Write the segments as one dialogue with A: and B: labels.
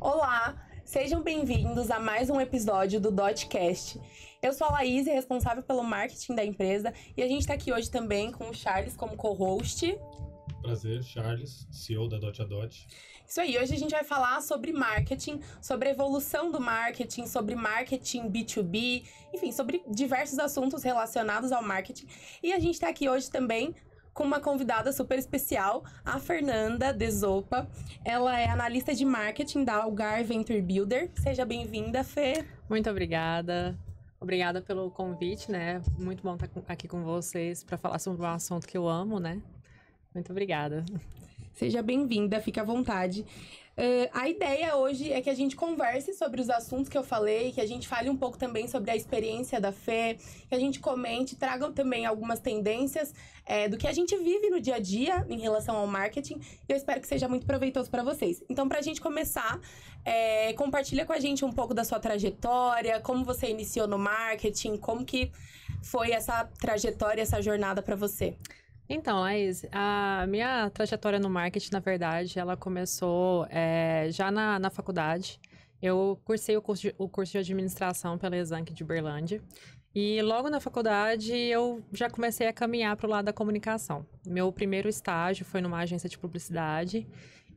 A: Olá, sejam bem-vindos a mais um episódio do Dotcast. Eu sou a Laís, responsável pelo marketing da empresa, e a gente está aqui hoje também com o Charles como co-host.
B: Prazer, Charles, CEO da Dot a Dot.
A: Isso aí, hoje a gente vai falar sobre marketing, sobre a evolução do marketing, sobre marketing B2B, enfim, sobre diversos assuntos relacionados ao marketing. E a gente está aqui hoje também com uma convidada super especial, a Fernanda Desopa. Ela é analista de marketing da Algar Venture Builder. Seja bem-vinda, Fê.
C: Muito obrigada. Obrigada pelo convite, né? Muito bom estar aqui com vocês para falar sobre um assunto que eu amo, né? Muito obrigada.
A: Seja bem-vinda, fique à vontade. A ideia hoje é que a gente converse sobre os assuntos que eu falei, que a gente fale um pouco também sobre a experiência da Fê, que a gente comente, traga também algumas tendências do que a gente vive no dia a dia em relação ao marketing. E eu espero que seja muito proveitoso para vocês. Então, para a gente começar, compartilha com a gente um pouco da sua trajetória, como você iniciou no marketing, como que foi essa trajetória, essa jornada para você.
C: Então, Laís, a minha trajetória no marketing, na verdade, ela começou já na faculdade. Eu cursei o curso de administração pela Exanc de Uberlândia. E logo na faculdade, eu já comecei a caminhar para o lado da comunicação. Meu primeiro estágio foi numa agência de publicidade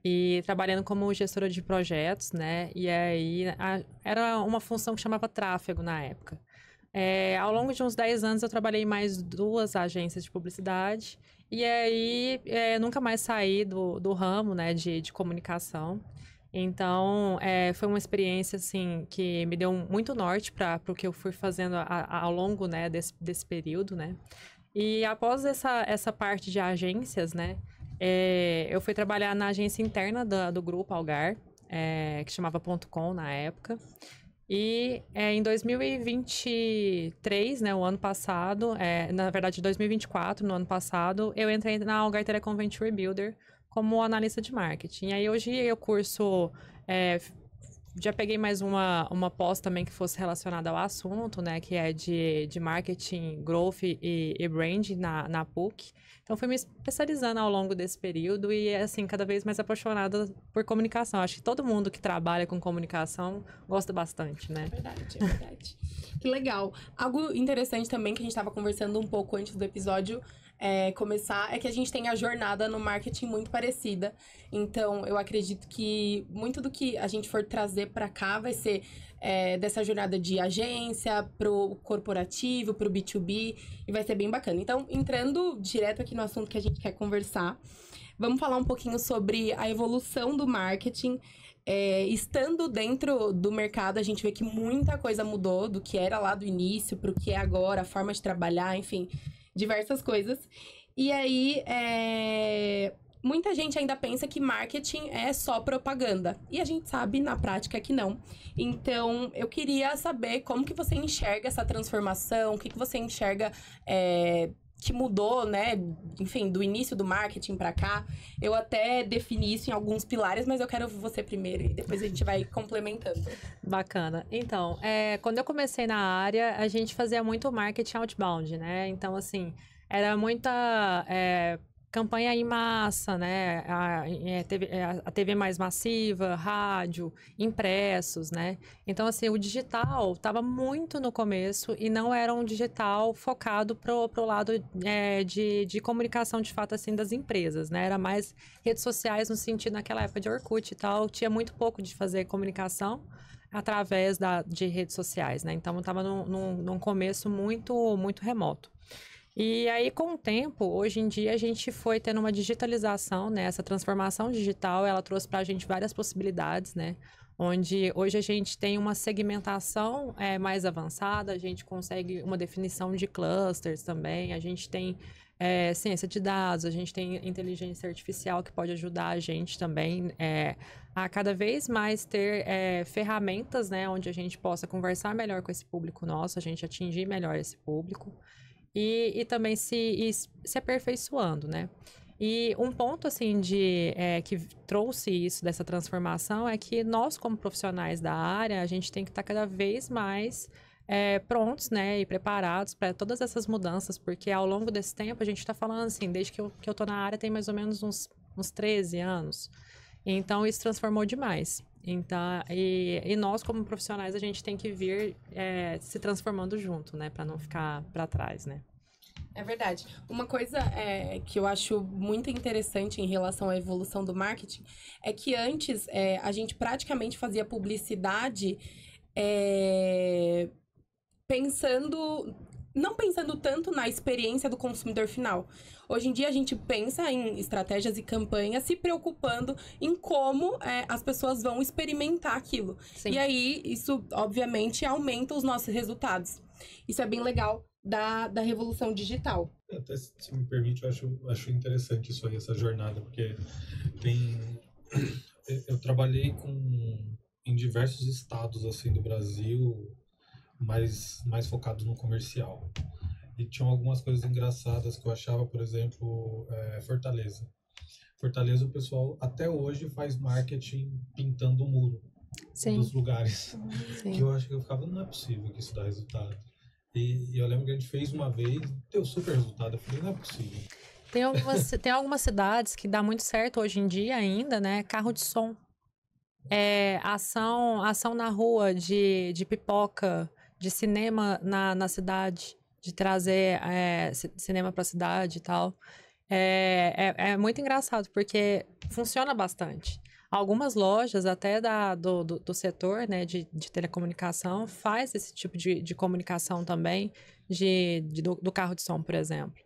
C: e trabalhando como gestora de projetos, né? E aí, era uma função que chamava tráfego na época. Ao longo de uns 10 anos eu trabalhei em mais 2 agências de publicidade e aí nunca mais saí do ramo, né, de comunicação. Então, foi uma experiência, assim, que me deu muito norte para o que eu fui fazendo ao longo, né, desse período, né. E após essa parte de agências, né, eu fui trabalhar na agência interna do grupo Algar, que chamava .com na época. E em 2023, né, o ano passado, na verdade 2024, no ano passado, eu entrei na Algar Telecom Venture Builder como analista de marketing. E aí hoje eu curso, já peguei mais uma pós também que fosse relacionada ao assunto, né, que é de marketing, growth e branding na PUC. Então, fui me especializando ao longo desse período e, assim, cada vez mais apaixonada por comunicação. Acho que todo mundo que trabalha com comunicação gosta bastante, né?
A: É verdade. Que legal. Algo interessante também que a gente estava conversando um pouco antes do episódio começar é que a gente tem a jornada no marketing muito parecida. Então, eu acredito que muito do que a gente for trazer para cá vai ser dessa jornada de agência pro corporativo, pro B2B, e vai ser bem bacana. Então, entrando direto aqui no assunto que a gente quer conversar, vamos falar um pouquinho sobre a evolução do marketing. Estando dentro do mercado, a gente vê que muita coisa mudou do que era lá do início para o que é agora, a forma de trabalhar, enfim, diversas coisas. E aí, muita gente ainda pensa que marketing é só propaganda. E a gente sabe, na prática, que não. Então, eu queria saber como que você enxerga essa transformação, o que você enxerga que mudou, né? Enfim, do início do marketing pra cá. Eu até defini isso em alguns pilares, mas eu quero ouvir você primeiro e depois a gente vai complementando.
C: Bacana. Então, quando eu comecei na área, a gente fazia muito marketing outbound, né? Então, assim, era muita campanha em massa, né? A TV mais massiva, rádio, impressos, né? Então, assim, o digital estava muito no começo e não era um digital focado pro lado de comunicação, de fato, assim, das empresas, né? Era mais redes sociais no sentido, naquela época de Orkut e tal, tinha muito pouco de fazer comunicação através de redes sociais, né? Então, estava num começo muito, muito remoto. E aí, com o tempo, hoje em dia, a gente foi tendo uma digitalização, né? Essa transformação digital, ela trouxe para a gente várias possibilidades, né? Onde hoje a gente tem uma segmentação mais avançada, a gente consegue uma definição de clusters também, a gente tem ciência de dados, a gente tem inteligência artificial que pode ajudar a gente também a cada vez mais ter ferramentas, né? Onde a gente possa conversar melhor com esse público nosso, a gente atingir melhor esse público. E também se aperfeiçoando, né? E um ponto, assim, que trouxe isso, dessa transformação, é que nós, como profissionais da área, a gente tem que estar cada vez mais prontos, né, e preparados para todas essas mudanças, porque ao longo desse tempo, a gente está falando, assim, desde que eu tô na área tem mais ou menos uns 13 anos. Então, isso transformou demais. Então, e nós, como profissionais, a gente tem que vir se transformando junto, né? Para não ficar para trás, né?
A: É verdade. Uma coisa que eu acho muito interessante em relação à evolução do marketing é que antes a gente praticamente fazia publicidade não pensando tanto na experiência do consumidor final. Hoje em dia a gente pensa em estratégias e campanhas se preocupando em como as pessoas vão experimentar aquilo.
C: Sim.
A: E aí, isso, obviamente, aumenta os nossos resultados. Isso é bem legal da revolução digital.
B: Até se me permite, eu acho interessante isso aí, essa jornada, porque eu trabalhei em diversos estados assim do Brasil, mais focado no comercial. E tinham algumas coisas engraçadas que eu achava, por exemplo, Fortaleza. Fortaleza, o pessoal até hoje faz marketing pintando o muro dos lugares.
C: Sim.
B: Que eu acho que eu ficava, não é possível que isso dá resultado. E eu lembro que a gente fez uma vez, deu super resultado. Eu falei, não é possível.
C: Tem algumas cidades que dá muito certo hoje em dia ainda, né? Carro de som. Ação na rua de pipoca, de cinema na cidade, de trazer cinema para a cidade e tal. É muito engraçado, porque funciona bastante. Algumas lojas, até do setor, né, de telecomunicação, faz esse tipo de comunicação também, do carro de som, por exemplo.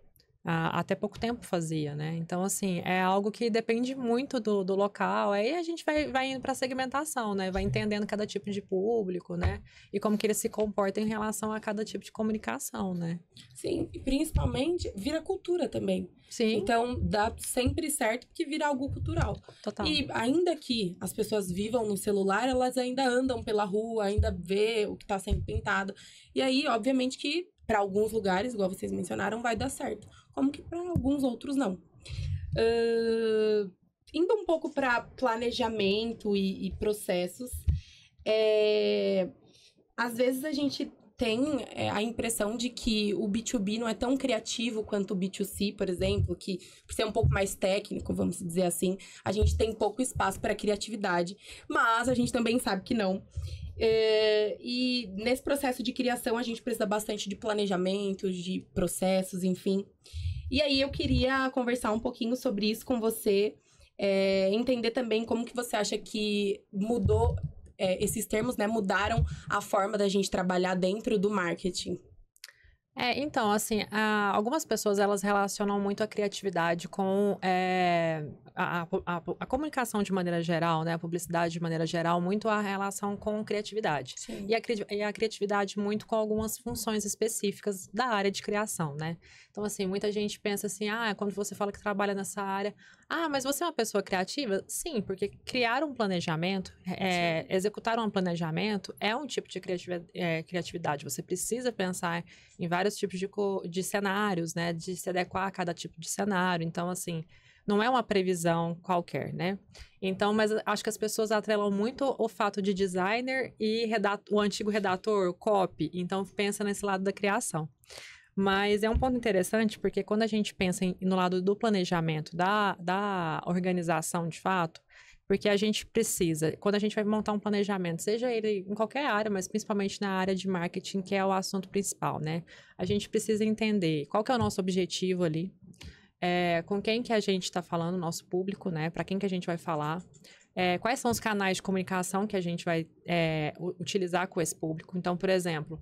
C: Até pouco tempo fazia, né? Então, assim, é algo que depende muito do local. Aí a gente vai indo para a segmentação, né? Vai entendendo cada tipo de público, né? E como que ele se comporta em relação a cada tipo de comunicação, né?
A: Sim, e principalmente vira cultura também.
C: Sim.
A: Então, dá sempre certo porque vira algo cultural.
C: Total.
A: E ainda que as pessoas vivam no celular, elas ainda andam pela rua, ainda vê o que está sendo pintado. E aí, obviamente que para alguns lugares, igual vocês mencionaram, vai dar certo. Como que para alguns outros não. Indo um pouco para planejamento e processos, às vezes a gente tem a impressão de que o B2B não é tão criativo quanto o B2C, por exemplo, que por ser um pouco mais técnico, vamos dizer assim, a gente tem pouco espaço para criatividade, mas a gente também sabe que não. E nesse processo de criação a gente precisa bastante de planejamento, de processos, enfim. E aí eu queria conversar um pouquinho sobre isso com você, entender também como que você acha que mudou esses termos, né, mudaram a forma da gente trabalhar dentro do marketing.
C: Então, assim, algumas pessoas, elas relacionam muito a criatividade com a comunicação de maneira geral, né? A publicidade de maneira geral, muito a relação com criatividade.
A: Sim.
C: E a criatividade muito com algumas funções específicas da área de criação, né? Então, assim, muita gente pensa assim, quando você fala que trabalha nessa área, mas você é uma pessoa criativa? Sim, porque criar um planejamento, executar um planejamento é um tipo de criatividade. Você precisa pensar em vários tipos de cenários, né? De se adequar a cada tipo de cenário. Então, assim, não é uma previsão qualquer, né? Então, mas acho que as pessoas atrelam muito o fato de designer e o antigo redator, copy. Então, pensa nesse lado da criação. Mas é um ponto interessante, porque quando a gente pensa no lado do planejamento, da organização de fato, porque a gente precisa, quando a gente vai montar um planejamento, seja ele em qualquer área, mas principalmente na área de marketing, que é o assunto principal, né? A gente precisa entender qual que é o nosso objetivo ali, com quem que a gente está falando, nosso público, né? Para quem que a gente vai falar, quais são os canais de comunicação que a gente vai utilizar com esse público. Então, por exemplo,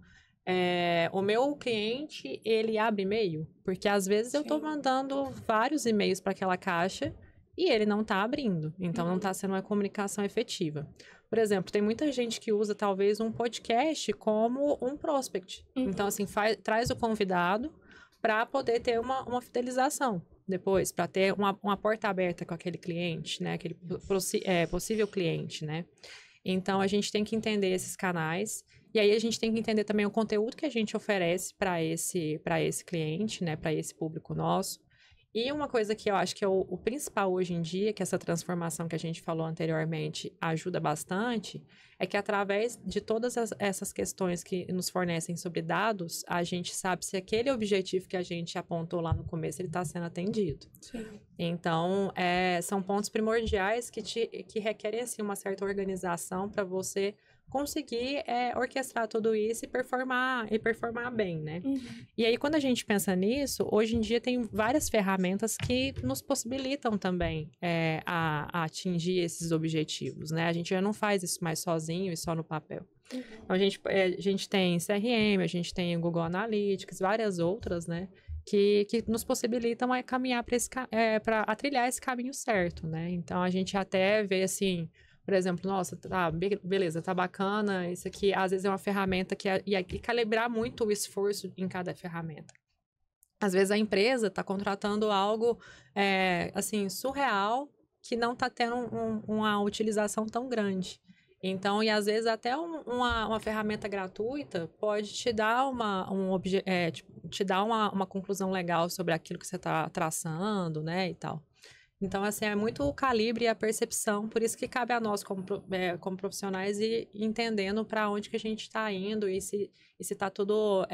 C: o meu cliente, ele abre e-mail, porque às vezes eu estou mandando vários e-mails para aquela caixa e ele não está abrindo, então não está sendo uma comunicação efetiva. Por exemplo, tem muita gente que usa talvez um podcast como um prospect. Então, assim, traz o convidado para poder ter uma fidelização depois, para ter uma porta aberta com aquele cliente, né? Aquele possível cliente, né? Então, a gente tem que entender esses canais. E aí, a gente tem que entender também o conteúdo que a gente oferece para esse cliente, né? Para esse público nosso. E uma coisa que eu acho que é o principal hoje em dia, que essa transformação que a gente falou anteriormente ajuda bastante, é que através de todas essas questões que nos fornecem sobre dados, a gente sabe se aquele objetivo que a gente apontou lá no começo, ele está sendo atendido.
A: Sim.
C: Então, são pontos primordiais que requerem assim, uma certa organização para você conseguir orquestrar tudo isso e performar bem, né? E aí, quando a gente pensa nisso, hoje em dia tem várias ferramentas que nos possibilitam também a atingir esses objetivos, né? A gente já não faz isso mais sozinho e só no papel. Então, a gente tem CRM, a gente tem Google Analytics, várias outras, né? Que nos possibilitam a caminhar para trilhar esse caminho certo, né? Então, a gente até vê assim, por exemplo, nossa, tá, beleza, tá bacana, isso aqui às vezes é uma ferramenta e calibrar muito o esforço em cada ferramenta. Às vezes a empresa está contratando algo, assim, surreal, que não está tendo uma utilização tão grande. Então, e às vezes até uma ferramenta gratuita pode te dar te dar uma conclusão legal sobre aquilo que você está traçando, né, e tal. Então, assim, é muito o calibre e a percepção, por isso que cabe a nós como profissionais ir entendendo para onde que a gente está indo e se está tudo,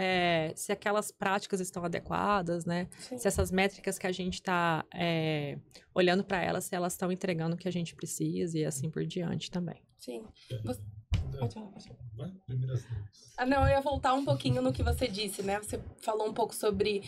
C: se aquelas práticas estão adequadas, né?
A: Sim.
C: Se essas métricas que a gente está olhando para elas, se elas estão entregando o que a gente precisa e assim por diante também.
A: Sim. Pode falar.
B: Vai, primeiras
A: Não, eu ia voltar um pouquinho no que você disse, né? Você falou um pouco sobre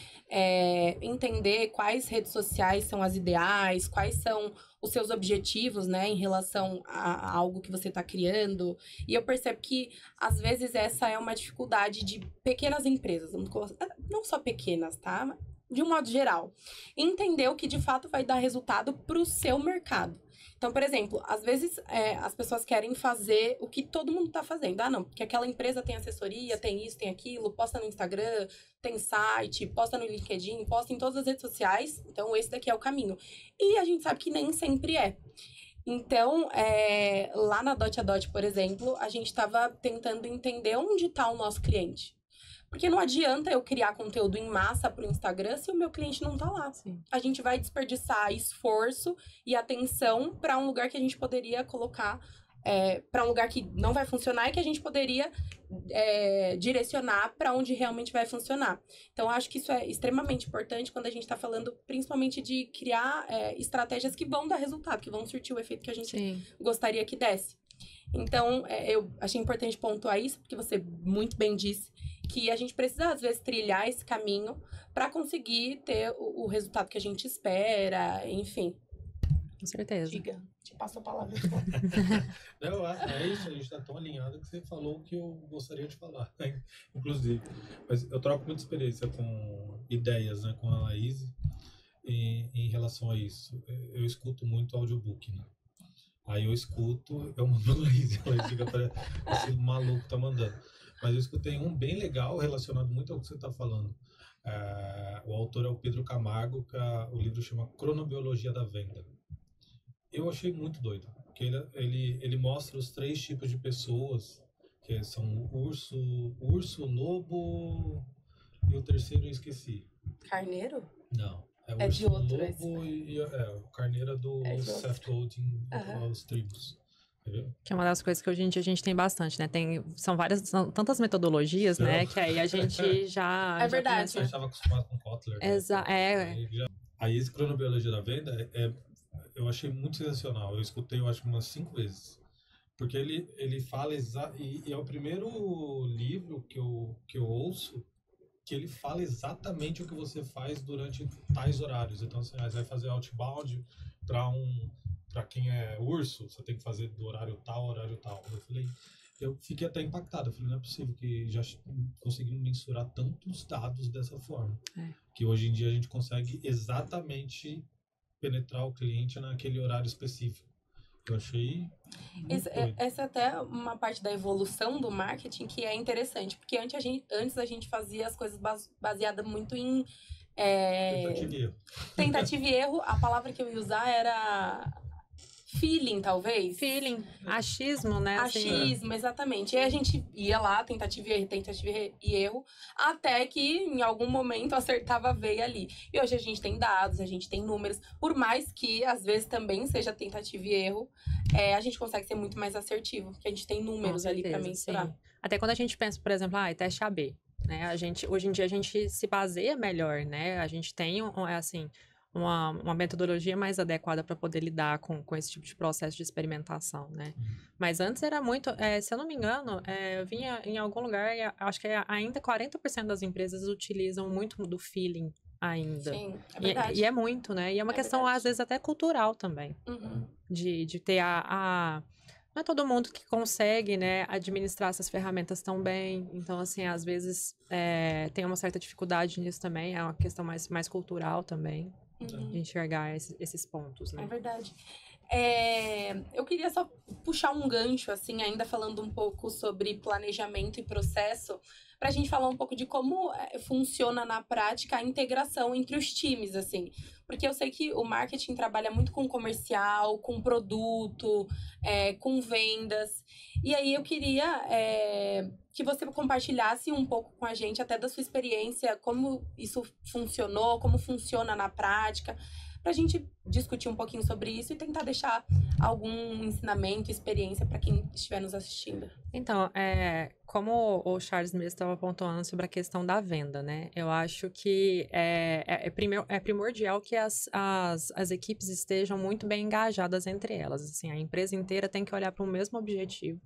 A: entender quais redes sociais são as ideais, quais são os seus objetivos, né? Em relação a algo que você está criando. E eu percebo que, às vezes, essa é uma dificuldade de pequenas empresas. Não só pequenas, tá? De um modo geral. Entender o que, de fato, vai dar resultado para o seu mercado. Então, por exemplo, às vezes as pessoas querem fazer o que todo mundo tá fazendo. Ah, não, porque aquela empresa tem assessoria, tem isso, tem aquilo, posta no Instagram, tem site, posta no LinkedIn, posta em todas as redes sociais. Então, esse daqui é o caminho. E a gente sabe que nem sempre é. Então, lá na Dot a Dot, por exemplo, a gente estava tentando entender onde está o nosso cliente. Porque não adianta eu criar conteúdo em massa pro Instagram se o meu cliente não tá lá.
C: Sim.
A: A gente vai desperdiçar esforço e atenção para um lugar que a gente poderia colocar, para um lugar que não vai funcionar e que a gente poderia direcionar para onde realmente vai funcionar. Então, acho que isso é extremamente importante quando a gente está falando, principalmente, de criar estratégias que vão dar resultado, que vão surtir o efeito que a gente gostaria que desse. Então, eu achei importante pontuar isso, porque você muito bem disse que a gente precisa, às vezes, trilhar esse caminho para conseguir ter o resultado que a gente espera, enfim.
C: Com certeza.
A: Diga, te passo a palavra.
B: Não, é isso, a gente está tão alinhado que você falou o que eu gostaria de falar, né? Inclusive. Mas eu troco muita experiência com ideias, né, com a Laís, em relação a isso. Eu escuto muito audiobook, né? Aí eu escuto, eu mando a Laís, ela fica para esse maluco tá mandando. Mas eu escutei um bem legal relacionado muito ao que você está falando. O autor é o Pedro Camargo, que o livro chama Cronobiologia da Venda. Eu achei muito doido, porque ele mostra os 3 tipos de pessoas, que são o urso, lobo e o terceiro eu esqueci.
A: Carneiro?
B: Não.
A: É de outro.
B: Lobo o carneiro é do Seth Godin, os tribos.
C: Que é uma das coisas que hoje em dia a gente tem bastante, né? São tantas metodologias, né? Que aí a gente já...
A: É verdade.
B: A gente estava acostumado com Kotler.
C: Exato.
B: Aí esse Cronobiologia da Venda, eu achei muito sensacional. Eu escutei, eu acho, umas 5 vezes. Porque ele fala e é o primeiro livro que eu ouço que ele fala exatamente o que você faz durante tais horários. Então, você vai fazer outbound para quem é urso, você tem que fazer do horário tal. Eu fiquei até impactado. Eu falei, não é possível que já conseguimos mensurar tantos dados dessa forma. Que hoje em dia a gente consegue exatamente penetrar o cliente naquele horário específico. Eu achei...
A: Essa é até uma parte da evolução do marketing que é interessante, porque antes a gente fazia as coisas baseadas muito em tentativa e erro. A palavra que eu ia usar era feeling, talvez.
C: Feeling, achismo, né?
A: Achismo, exatamente. E aí a gente ia lá, tentativa e erro, até que em algum momento acertava a veia ali. E hoje a gente tem dados, a gente tem números, por mais que às vezes também seja tentativa e erro, a gente consegue ser muito mais assertivo, porque a gente tem números ali para mensurar.
C: Sim. Até quando a gente pensa, por exemplo, teste AB, né? Hoje em dia a gente se baseia melhor, né? A gente tem, assim, uma metodologia mais adequada para poder lidar com esse tipo de processo de experimentação, né? Mas antes era muito, se eu não me engano, eu vinha em algum lugar, acho que ainda 40% das empresas utilizam muito do feeling ainda.
A: Sim, é verdade.
C: E é muito, né? E é uma questão,
A: verdade.
C: às vezes, até cultural também. De ter não é todo mundo que consegue, né, administrar essas ferramentas tão bem. Então, assim, às vezes tem uma certa dificuldade nisso também. É uma questão mais cultural também, de enxergar esses pontos, né?
A: É verdade. Eu queria só puxar um gancho, assim, ainda falando um pouco sobre planejamento e processo, para a gente falar um pouco de como funciona na prática a integração entre os times, assim. Porque eu sei que o marketing trabalha muito com comercial, com produto, com vendas. E aí eu queria que você compartilhasse um pouco com a gente, até da sua experiência, como isso funcionou, como funciona na prática, para a gente discutir um pouquinho sobre isso e tentar deixar algum ensinamento, experiência para quem estiver nos assistindo.
C: Então, como o Charles mesmo estava pontuando sobre a questão da venda, né? Eu acho que é primordial que as equipes estejam muito bem engajadas entre elas. Assim, a empresa inteira tem que olhar para o mesmo objetivo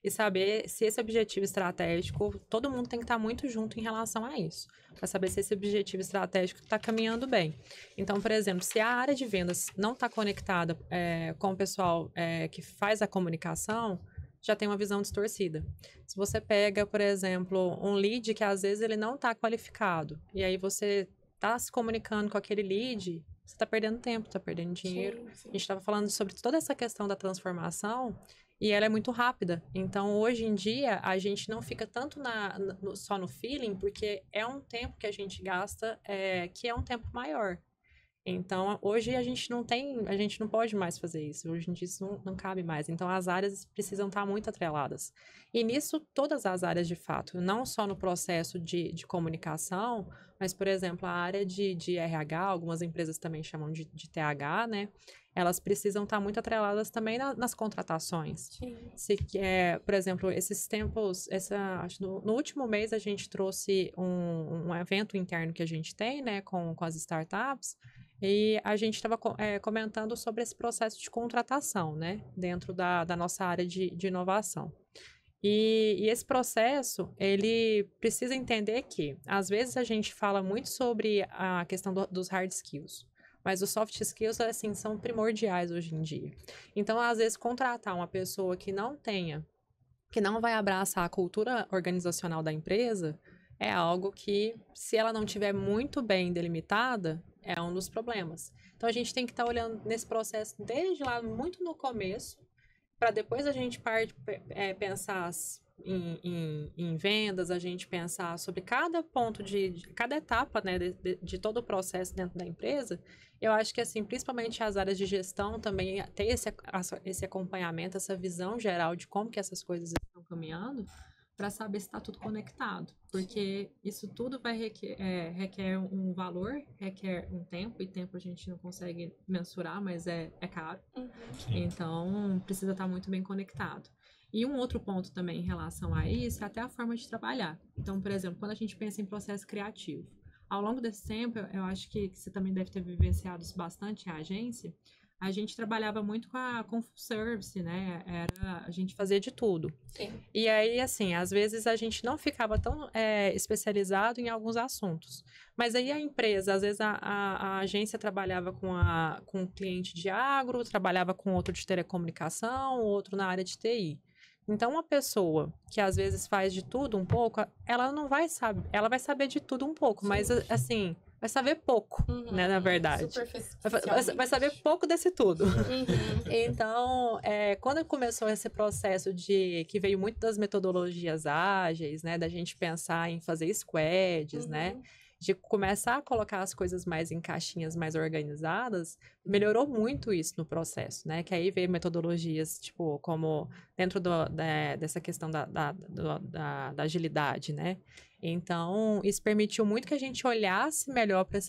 C: e saber se esse objetivo estratégico, todo mundo tem que estar muito junto em relação a isso, para saber se esse objetivo estratégico está caminhando bem. Então, por exemplo, se a área de vendas não está conectada com o pessoal que faz a comunicação, já tem uma visão distorcida. Se você pega, por exemplo, um lead que às vezes ele não está qualificado, e aí você está se comunicando com aquele lead, você está perdendo tempo, está perdendo dinheiro.
A: Sim.
C: A gente estava falando sobre toda essa questão da transformação, e ela é muito rápida. Então, hoje em dia, a gente não fica tanto só no feeling, porque é um tempo que a gente gasta que é um tempo maior. Então, hoje a gente não pode mais fazer isso. Hoje em dia isso não cabe mais. Então, as áreas precisam estar muito atreladas. E nisso, todas as áreas, de fato, não só no processo de comunicação, mas, por exemplo, a área de RH, algumas empresas também chamam de TH, né? Elas precisam estar muito atreladas também nas contratações.
A: Sim.
C: Por exemplo, esses tempos, no último mês a gente trouxe um evento interno que a gente tem, né, com as startups, e a gente estava comentando sobre esse processo de contratação, né, dentro da nossa área de inovação. E esse processo, ele precisa entender que, às vezes, a gente fala muito sobre a questão dos hard skills, mas os soft skills, assim, são primordiais hoje em dia. Então, às vezes, contratar uma pessoa que não vai abraçar a cultura organizacional da empresa, é algo que, se ela não tiver muito bem delimitada, é um dos problemas. Então, a gente tem que estar olhando nesse processo desde lá, muito no começo, para depois a gente pensar em vendas, a gente pensar sobre cada ponto cada etapa, né, de todo o processo dentro da empresa. Eu acho que, assim, principalmente as áreas de gestão também ter esse acompanhamento, essa visão geral de como que essas coisas estão caminhando, para saber se está tudo conectado. Porque isso tudo requer um valor, requer um tempo, e tempo a gente não consegue mensurar, mas é caro. Então, precisa estar muito bem conectado. E um outro ponto também em relação a isso é até a forma de trabalhar. Então, por exemplo, quando a gente pensa em processo criativo, ao longo desse tempo, eu acho que você também deve ter vivenciado isso bastante em agência, a gente trabalhava muito com full service, né? A gente fazia de tudo.
A: Sim.
C: E aí, assim, às vezes a gente não ficava tão especializado em alguns assuntos. Mas aí a empresa, às vezes a agência trabalhava com um cliente de agro, trabalhava com outro de telecomunicação, outro na área de TI. Então, uma pessoa que às vezes faz de tudo um pouco, ela não vai saber, ela vai saber de tudo um pouco, mas assim, vai saber pouco, né, na verdade. Vai saber pouco desse tudo. Então, quando começou esse processo que veio muito das metodologias ágeis, né, da gente pensar em fazer squads, né, de começar a colocar as coisas mais em caixinhas mais organizadas, melhorou muito isso no processo, né? Que aí veio metodologias, tipo, como dentro dessa questão da agilidade, né? Então, isso permitiu muito que a gente olhasse melhor para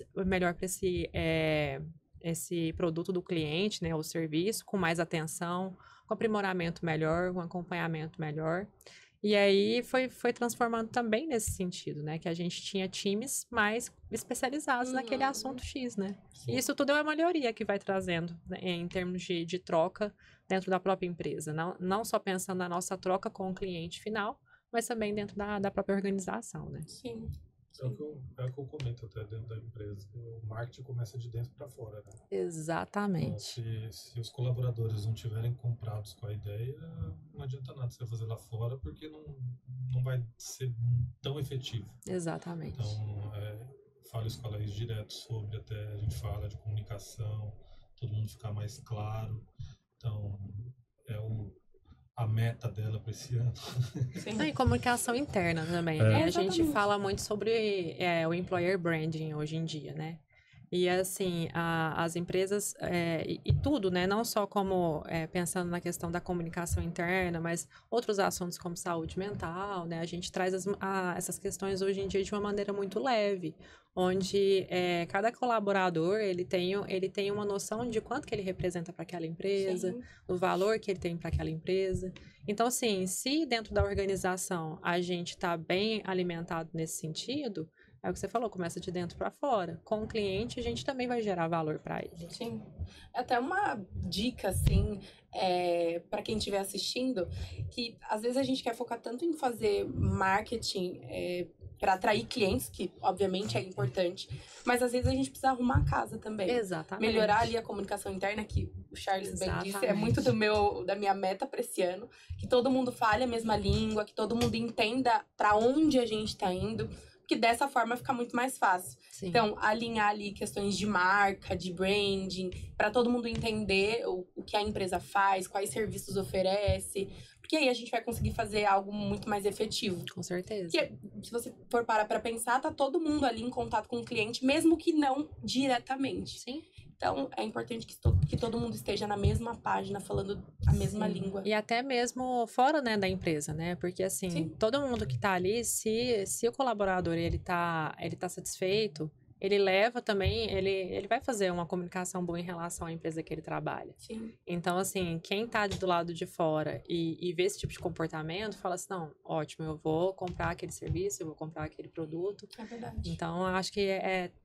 C: esse produto do cliente, né? O serviço, com mais atenção, com aprimoramento melhor, com acompanhamento melhor. E aí foi transformando também nesse sentido, né? Que a gente tinha times mais especializados naquele assunto X, né? E isso tudo é uma melhoria que vai trazendo, né, em termos de troca dentro da própria empresa. Não só pensando na nossa troca com o cliente final, mas também dentro da própria organização, né?
A: Sim.
B: É o que eu comento até dentro da empresa. O marketing começa de dentro para fora, né?
C: Exatamente.
B: Então, se os colaboradores não tiverem comprados com a ideia, não adianta nada você fazer lá fora, porque não vai ser tão efetivo.
C: Exatamente.
B: Então, falo isso com a Laís direto sobre, até a gente fala de comunicação, todo mundo ficar mais claro. Então, a meta dela para esse ano.
C: Não, e comunicação interna também,
B: É.
C: né? A gente
A: Exatamente.
C: fala muito sobre o employer branding hoje em dia, né? E assim, as empresas e tudo, né? Não só como pensando na questão da comunicação interna, mas outros assuntos como saúde mental, né? A gente traz essas questões hoje em dia de uma maneira muito leve, onde cada colaborador ele tem uma noção de quanto que ele representa para aquela empresa,
A: Sim.
C: do valor que ele tem para aquela empresa. Então, assim, se dentro da organização a gente está bem alimentado nesse sentido, é o que você falou, começa de dentro para fora. Com o cliente, a gente também vai gerar valor para ele.
A: Sim. Até uma dica, assim, para quem estiver assistindo, que às vezes a gente quer focar tanto em fazer marketing para atrair clientes, que obviamente é importante, mas às vezes a gente precisa arrumar a casa também.
C: Exatamente.
A: Melhorar ali a comunicação interna, que o Charles bem disse, é
C: Exatamente.
A: muito da minha meta para esse ano. Que todo mundo fale a mesma língua, que todo mundo entenda para onde a gente está indo. Que dessa forma fica muito mais fácil.
C: Sim.
A: Então, alinhar ali questões de marca, de branding, para todo mundo entender o que a empresa faz, quais serviços oferece, porque aí a gente vai conseguir fazer algo muito mais efetivo.
C: Com certeza.
A: Porque, se você for parar para pensar, tá todo mundo ali em contato com o cliente, mesmo que não diretamente.
C: Sim.
A: Então, é importante que todo mundo esteja na mesma página, falando a mesma língua.
C: E até mesmo fora, né, da empresa, né? Porque, assim,
A: Sim.
C: todo mundo que tá ali, se o colaborador, ele tá satisfeito, ele leva também, ele vai fazer uma comunicação boa em relação à empresa que ele trabalha.
A: Sim.
C: Então, assim, quem tá do lado de fora e vê esse tipo de comportamento, fala assim, não, ótimo, eu vou comprar aquele serviço, eu vou comprar aquele produto.
A: É verdade.
C: Então, eu acho que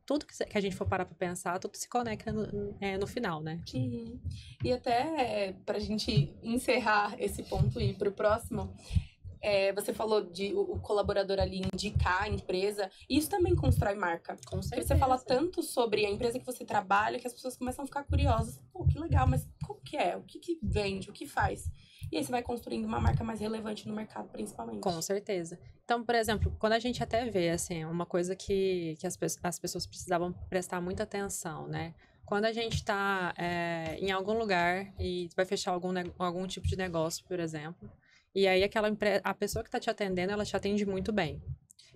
C: tudo que a gente for parar pra pensar, tudo se conecta no final, né?
A: Uhum. E até pra gente encerrar esse ponto e ir pro próximo, você falou de o colaborador ali indicar a empresa, isso também constrói marca.
C: Com
A: Porque
C: certeza.
A: você fala tanto sobre a empresa que você trabalha que as pessoas começam a ficar curiosas. Pô, que legal, mas como que é? O que vende? O que faz? E aí você vai construindo uma marca mais relevante no mercado, principalmente.
C: Com certeza. Então, por exemplo, quando a gente até vê, assim, uma coisa que as pessoas precisavam prestar muita atenção, né? Quando a gente está em algum lugar e vai fechar algum tipo de negócio, por exemplo, e aí a pessoa que está te atendendo, ela te atende muito bem.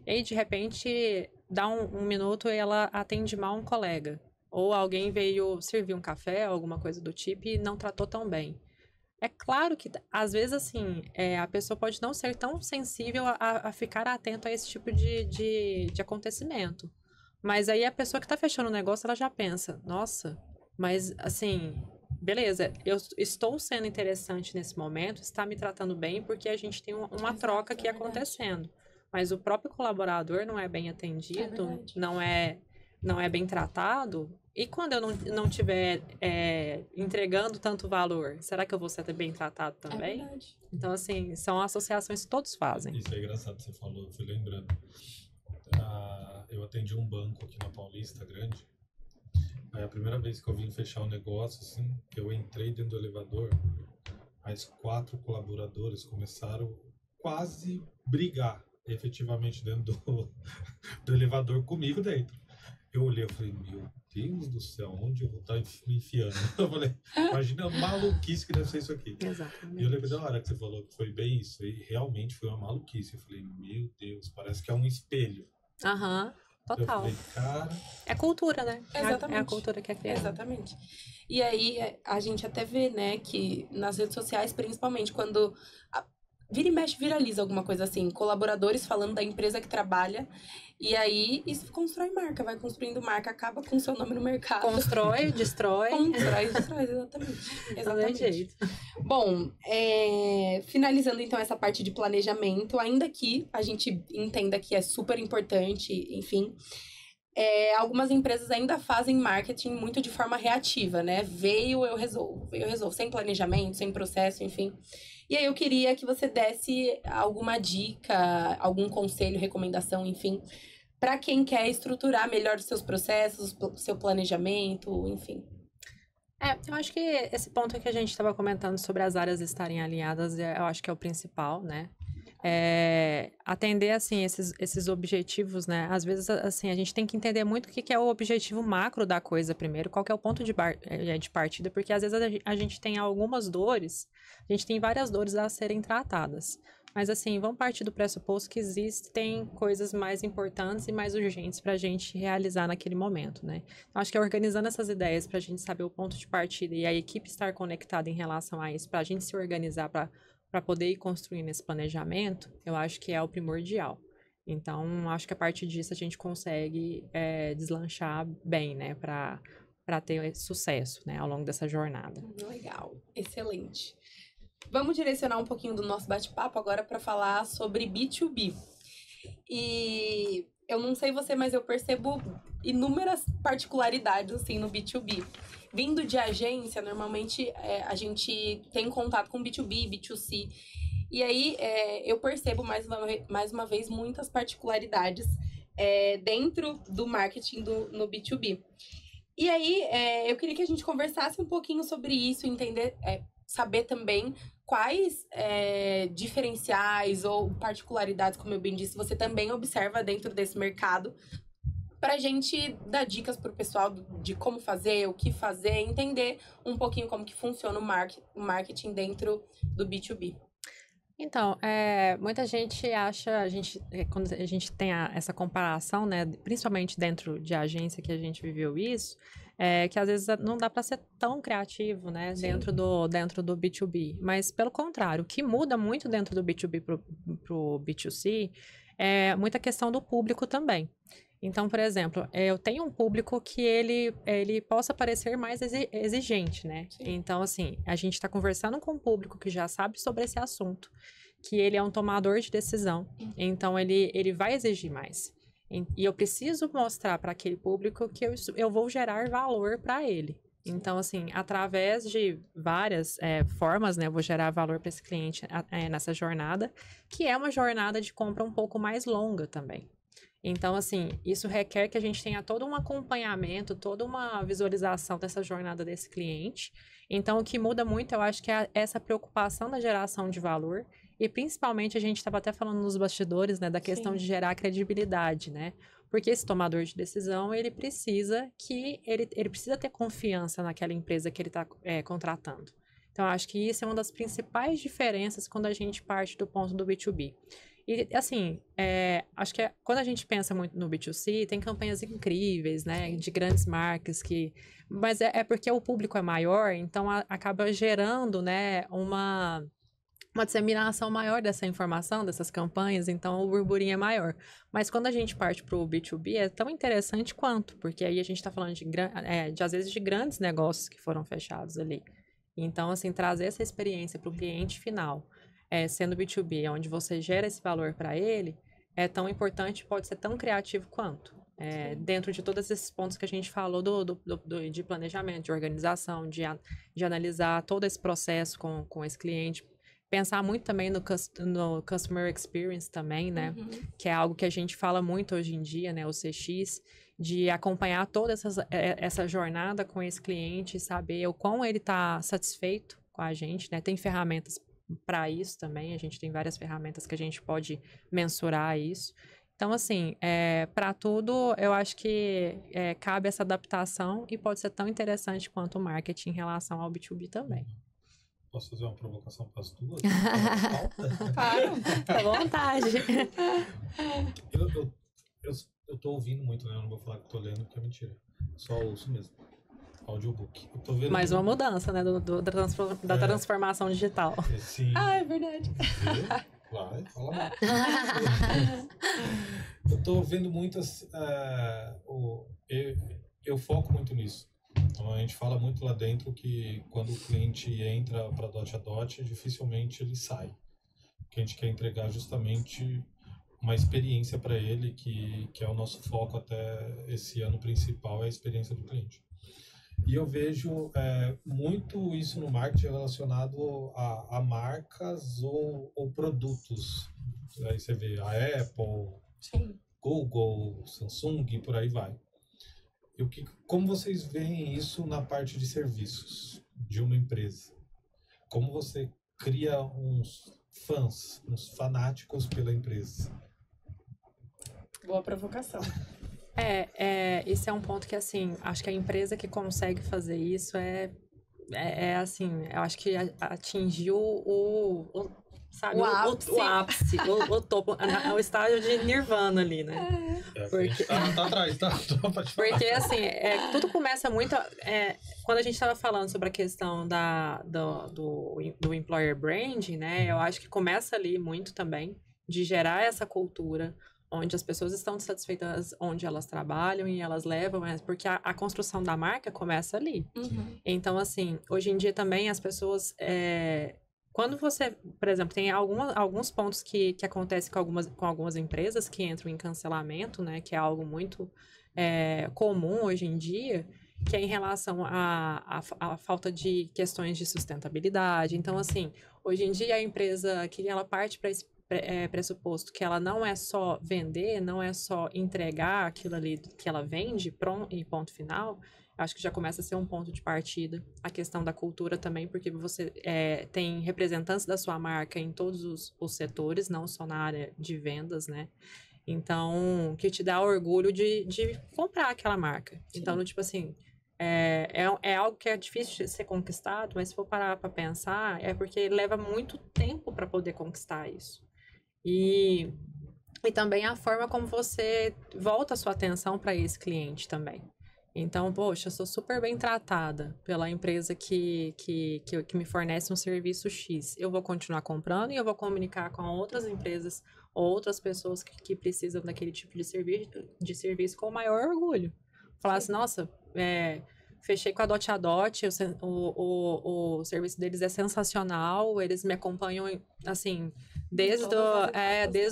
C: E aí, de repente, dá um minuto e ela atende mal um colega. Ou alguém veio servir um café, alguma coisa do tipo, e não tratou tão bem. É claro que, às vezes, assim, a pessoa pode não ser tão sensível a ficar atento a esse tipo de acontecimento. Mas aí a pessoa que tá fechando o negócio, ela já pensa, nossa, mas, assim, beleza, eu estou sendo interessante nesse momento, está me tratando bem, porque a gente tem uma troca aqui acontecendo. Mas o próprio colaborador não é bem atendido, não é bem tratado. E quando eu não estiver entregando tanto valor, será que eu vou ser bem tratado também?
A: É verdade.
C: Então, assim, são associações que todos fazem.
B: Isso é engraçado que você falou, eu fui lembrando. Eu atendi um banco aqui na Paulista, grande. Aí a primeira vez que eu vim fechar um negócio, assim, que eu entrei dentro do elevador, as 4 colaboradores começaram quase brigar efetivamente dentro do elevador comigo dentro. Eu olhei e falei, meu Deus do céu, onde eu vou estar me enfiando? Eu falei, imagina a maluquice que deve ser isso aqui.
C: Exatamente.
B: E eu lembrei da hora que você falou que foi bem isso, e realmente foi uma maluquice. Eu falei, meu Deus, parece que é um espelho.
C: Aham, total.
B: Eu falei, cara...
C: É cultura, né?
A: Exatamente.
C: É a cultura que é criada.
A: Exatamente. E aí, a gente até vê, né, que nas redes sociais, principalmente, quando vira e mexe, viraliza alguma coisa assim. Colaboradores falando da empresa que trabalha. E aí, isso constrói marca, vai construindo marca, acaba com o seu nome no mercado.
C: Constrói, destrói.
A: Constrói, destrói, exatamente. Exatamente. Bom, finalizando então essa parte de planejamento, ainda que a gente entenda que é super importante, enfim, algumas empresas ainda fazem marketing muito de forma reativa, né? Veio, eu resolvo, sem planejamento, sem processo, enfim. E aí eu queria que você desse alguma dica, algum conselho, recomendação, enfim, para quem quer estruturar melhor os seus processos, seu planejamento, enfim.
C: Eu acho que esse ponto que a gente estava comentando sobre as áreas estarem alinhadas, eu acho que é o principal, né? Atender, assim, esses objetivos, né? Às vezes, assim, a gente tem que entender muito o que é o objetivo macro da coisa primeiro, qual que é o ponto de partida, porque às vezes a gente tem algumas dores, a gente tem várias dores a serem tratadas. Mas, assim, vamos partir do pressuposto que existem coisas mais importantes e mais urgentes para a gente realizar naquele momento, né? Então, acho que organizando essas ideias para a gente saber o ponto de partida e a equipe estar conectada em relação a isso, para a gente se organizar para poder ir construindo esse planejamento, eu acho que é o primordial. Então, acho que a partir disso a gente consegue deslanchar bem, né? Para ter sucesso, né? Ao longo dessa jornada.
A: Legal, excelente. Vamos direcionar um pouquinho do nosso bate-papo agora para falar sobre B2B. E eu não sei você, mas eu percebo inúmeras particularidades, assim, no B2B. Vindo de agência, normalmente a gente tem contato com B2B, B2C. E aí eu percebo, mais uma vez, muitas particularidades dentro do marketing no B2B. E aí eu queria que a gente conversasse um pouquinho sobre isso, entender, saber também quais diferenciais ou particularidades, como eu bem disse, você também observa dentro desse mercado, para a gente dar dicas para o pessoal de como fazer, o que fazer, entender um pouquinho como que funciona o marketing dentro do B2B.
C: Então, muita gente acha, quando a gente tem essa comparação, né, principalmente dentro de agência que a gente viveu isso, que às vezes não dá para ser tão criativo, né, dentro do B2B. Mas, pelo contrário, o que muda muito dentro do B2B pro B2C é muita questão do público também. Então, por exemplo, eu tenho um público que ele possa parecer mais exigente, né? Sim. Então, assim, a gente está conversando com um público que já sabe sobre esse assunto, que ele é um tomador de decisão, então ele vai exigir mais. E eu preciso mostrar para aquele público que eu vou gerar valor para ele. Então, assim, através de várias formas, né, eu vou gerar valor para esse cliente nessa jornada, que é uma jornada de compra um pouco mais longa também. Então, assim, isso requer que a gente tenha todo um acompanhamento, toda uma visualização dessa jornada desse cliente. Então, o que muda muito, eu acho que é essa preocupação da geração de valor e, principalmente, a gente estava até falando nos bastidores, né, da questão de gerar credibilidade, né? Porque esse tomador de decisão, ele precisa ter confiança naquela empresa que ele está contratando. Então, eu acho que isso é uma das principais diferenças quando a gente parte do ponto do B2B. E, assim, acho que quando a gente pensa muito no B2C, tem campanhas incríveis, né? De grandes marcas mas é porque o público é maior, então acaba gerando, né? Uma disseminação maior dessa informação, dessas campanhas, então o burburinho é maior. Mas quando a gente parte para o B2B, é tão interessante quanto, porque aí a gente está falando às vezes, de grandes negócios que foram fechados ali. Então, assim, trazer essa experiência para o cliente final, sendo B2B, onde você gera esse valor para ele, é tão importante, pode ser tão criativo quanto. Dentro de todos esses pontos que a gente falou de planejamento, de organização, de analisar todo esse processo com esse cliente, pensar muito também no Customer Experience também, né? Uhum. Que é algo que a gente fala muito hoje em dia, né? O CX, de acompanhar toda essa jornada com esse cliente, saber o quão ele está satisfeito com a gente, né? Tem ferramentas para isso também, a gente tem várias ferramentas que a gente pode mensurar isso. Então, assim, para tudo, eu acho que cabe essa adaptação e pode ser tão interessante quanto o marketing em relação ao B2B também.
B: Posso fazer uma provocação para as duas?
C: Claro, fica à vontade.
B: Eu tô ouvindo muito, né? Eu não vou falar que tô lendo, porque é mentira. Só ouço mesmo. audiobook. Eu tô vendo
C: Mais uma mudança, né? Da transformação digital.
B: Sim.
A: É verdade.
B: Vai, fala lá. Eu tô vendo muitas... eu foco muito nisso. Então, a gente fala muito lá dentro que quando o cliente entra para Dot a Dot, dificilmente ele sai. Que a gente quer entregar justamente uma experiência para ele, que é o nosso foco até esse ano principal, é a experiência do cliente. E eu vejo muito isso no marketing relacionado a marcas ou produtos. Aí você vê a Apple,
A: Sim.
B: Google, Samsung e por aí vai. Como vocês veem isso na parte de serviços de uma empresa? Como você cria uns fãs, uns fanáticos pela empresa?
A: Boa provocação.
C: Esse é um ponto que, assim, acho que a empresa que consegue fazer isso assim, eu acho que atingiu sabe,
A: O ápice.
C: O ápice, o topo, o estágio de Nirvana ali, né?
B: Porque tá atrás, tá?
C: Porque, assim, tudo começa muito... quando a gente estava falando sobre a questão do employer branding, né? Eu acho que começa ali muito também de gerar essa cultura onde as pessoas estão satisfeitas onde elas trabalham e elas levam, porque a construção da marca começa ali.
A: Uhum.
C: Então, assim, hoje em dia também as pessoas... quando você, por exemplo, tem alguns pontos que acontecem com algumas empresas que entram em cancelamento, né? Que é algo muito comum hoje em dia, que é em relação à falta de questões de sustentabilidade. Então, assim, hoje em dia a empresa que ela parte para esse pressuposto que ela não é só vender, não é só entregar aquilo ali que ela vende, e ponto final, acho que já começa a ser um ponto de partida. A questão da cultura também, porque você tem representantes da sua marca em todos os setores, não só na área de vendas, né? Então, que te dá orgulho de comprar aquela marca. Sim. Então, tipo assim, é algo que é difícil de ser conquistado, mas se for parar para pensar, é porque leva muito tempo para poder conquistar isso. E também a forma como você volta a sua atenção para esse cliente também. Então, poxa, eu sou super bem tratada pela empresa que me fornece um serviço X. Eu vou continuar comprando e eu vou comunicar com outras empresas ou outras pessoas que precisam daquele tipo de serviço com o maior orgulho. Falar assim, nossa, fechei com a Dot a Dot, o serviço deles é sensacional, eles me acompanham, assim, desde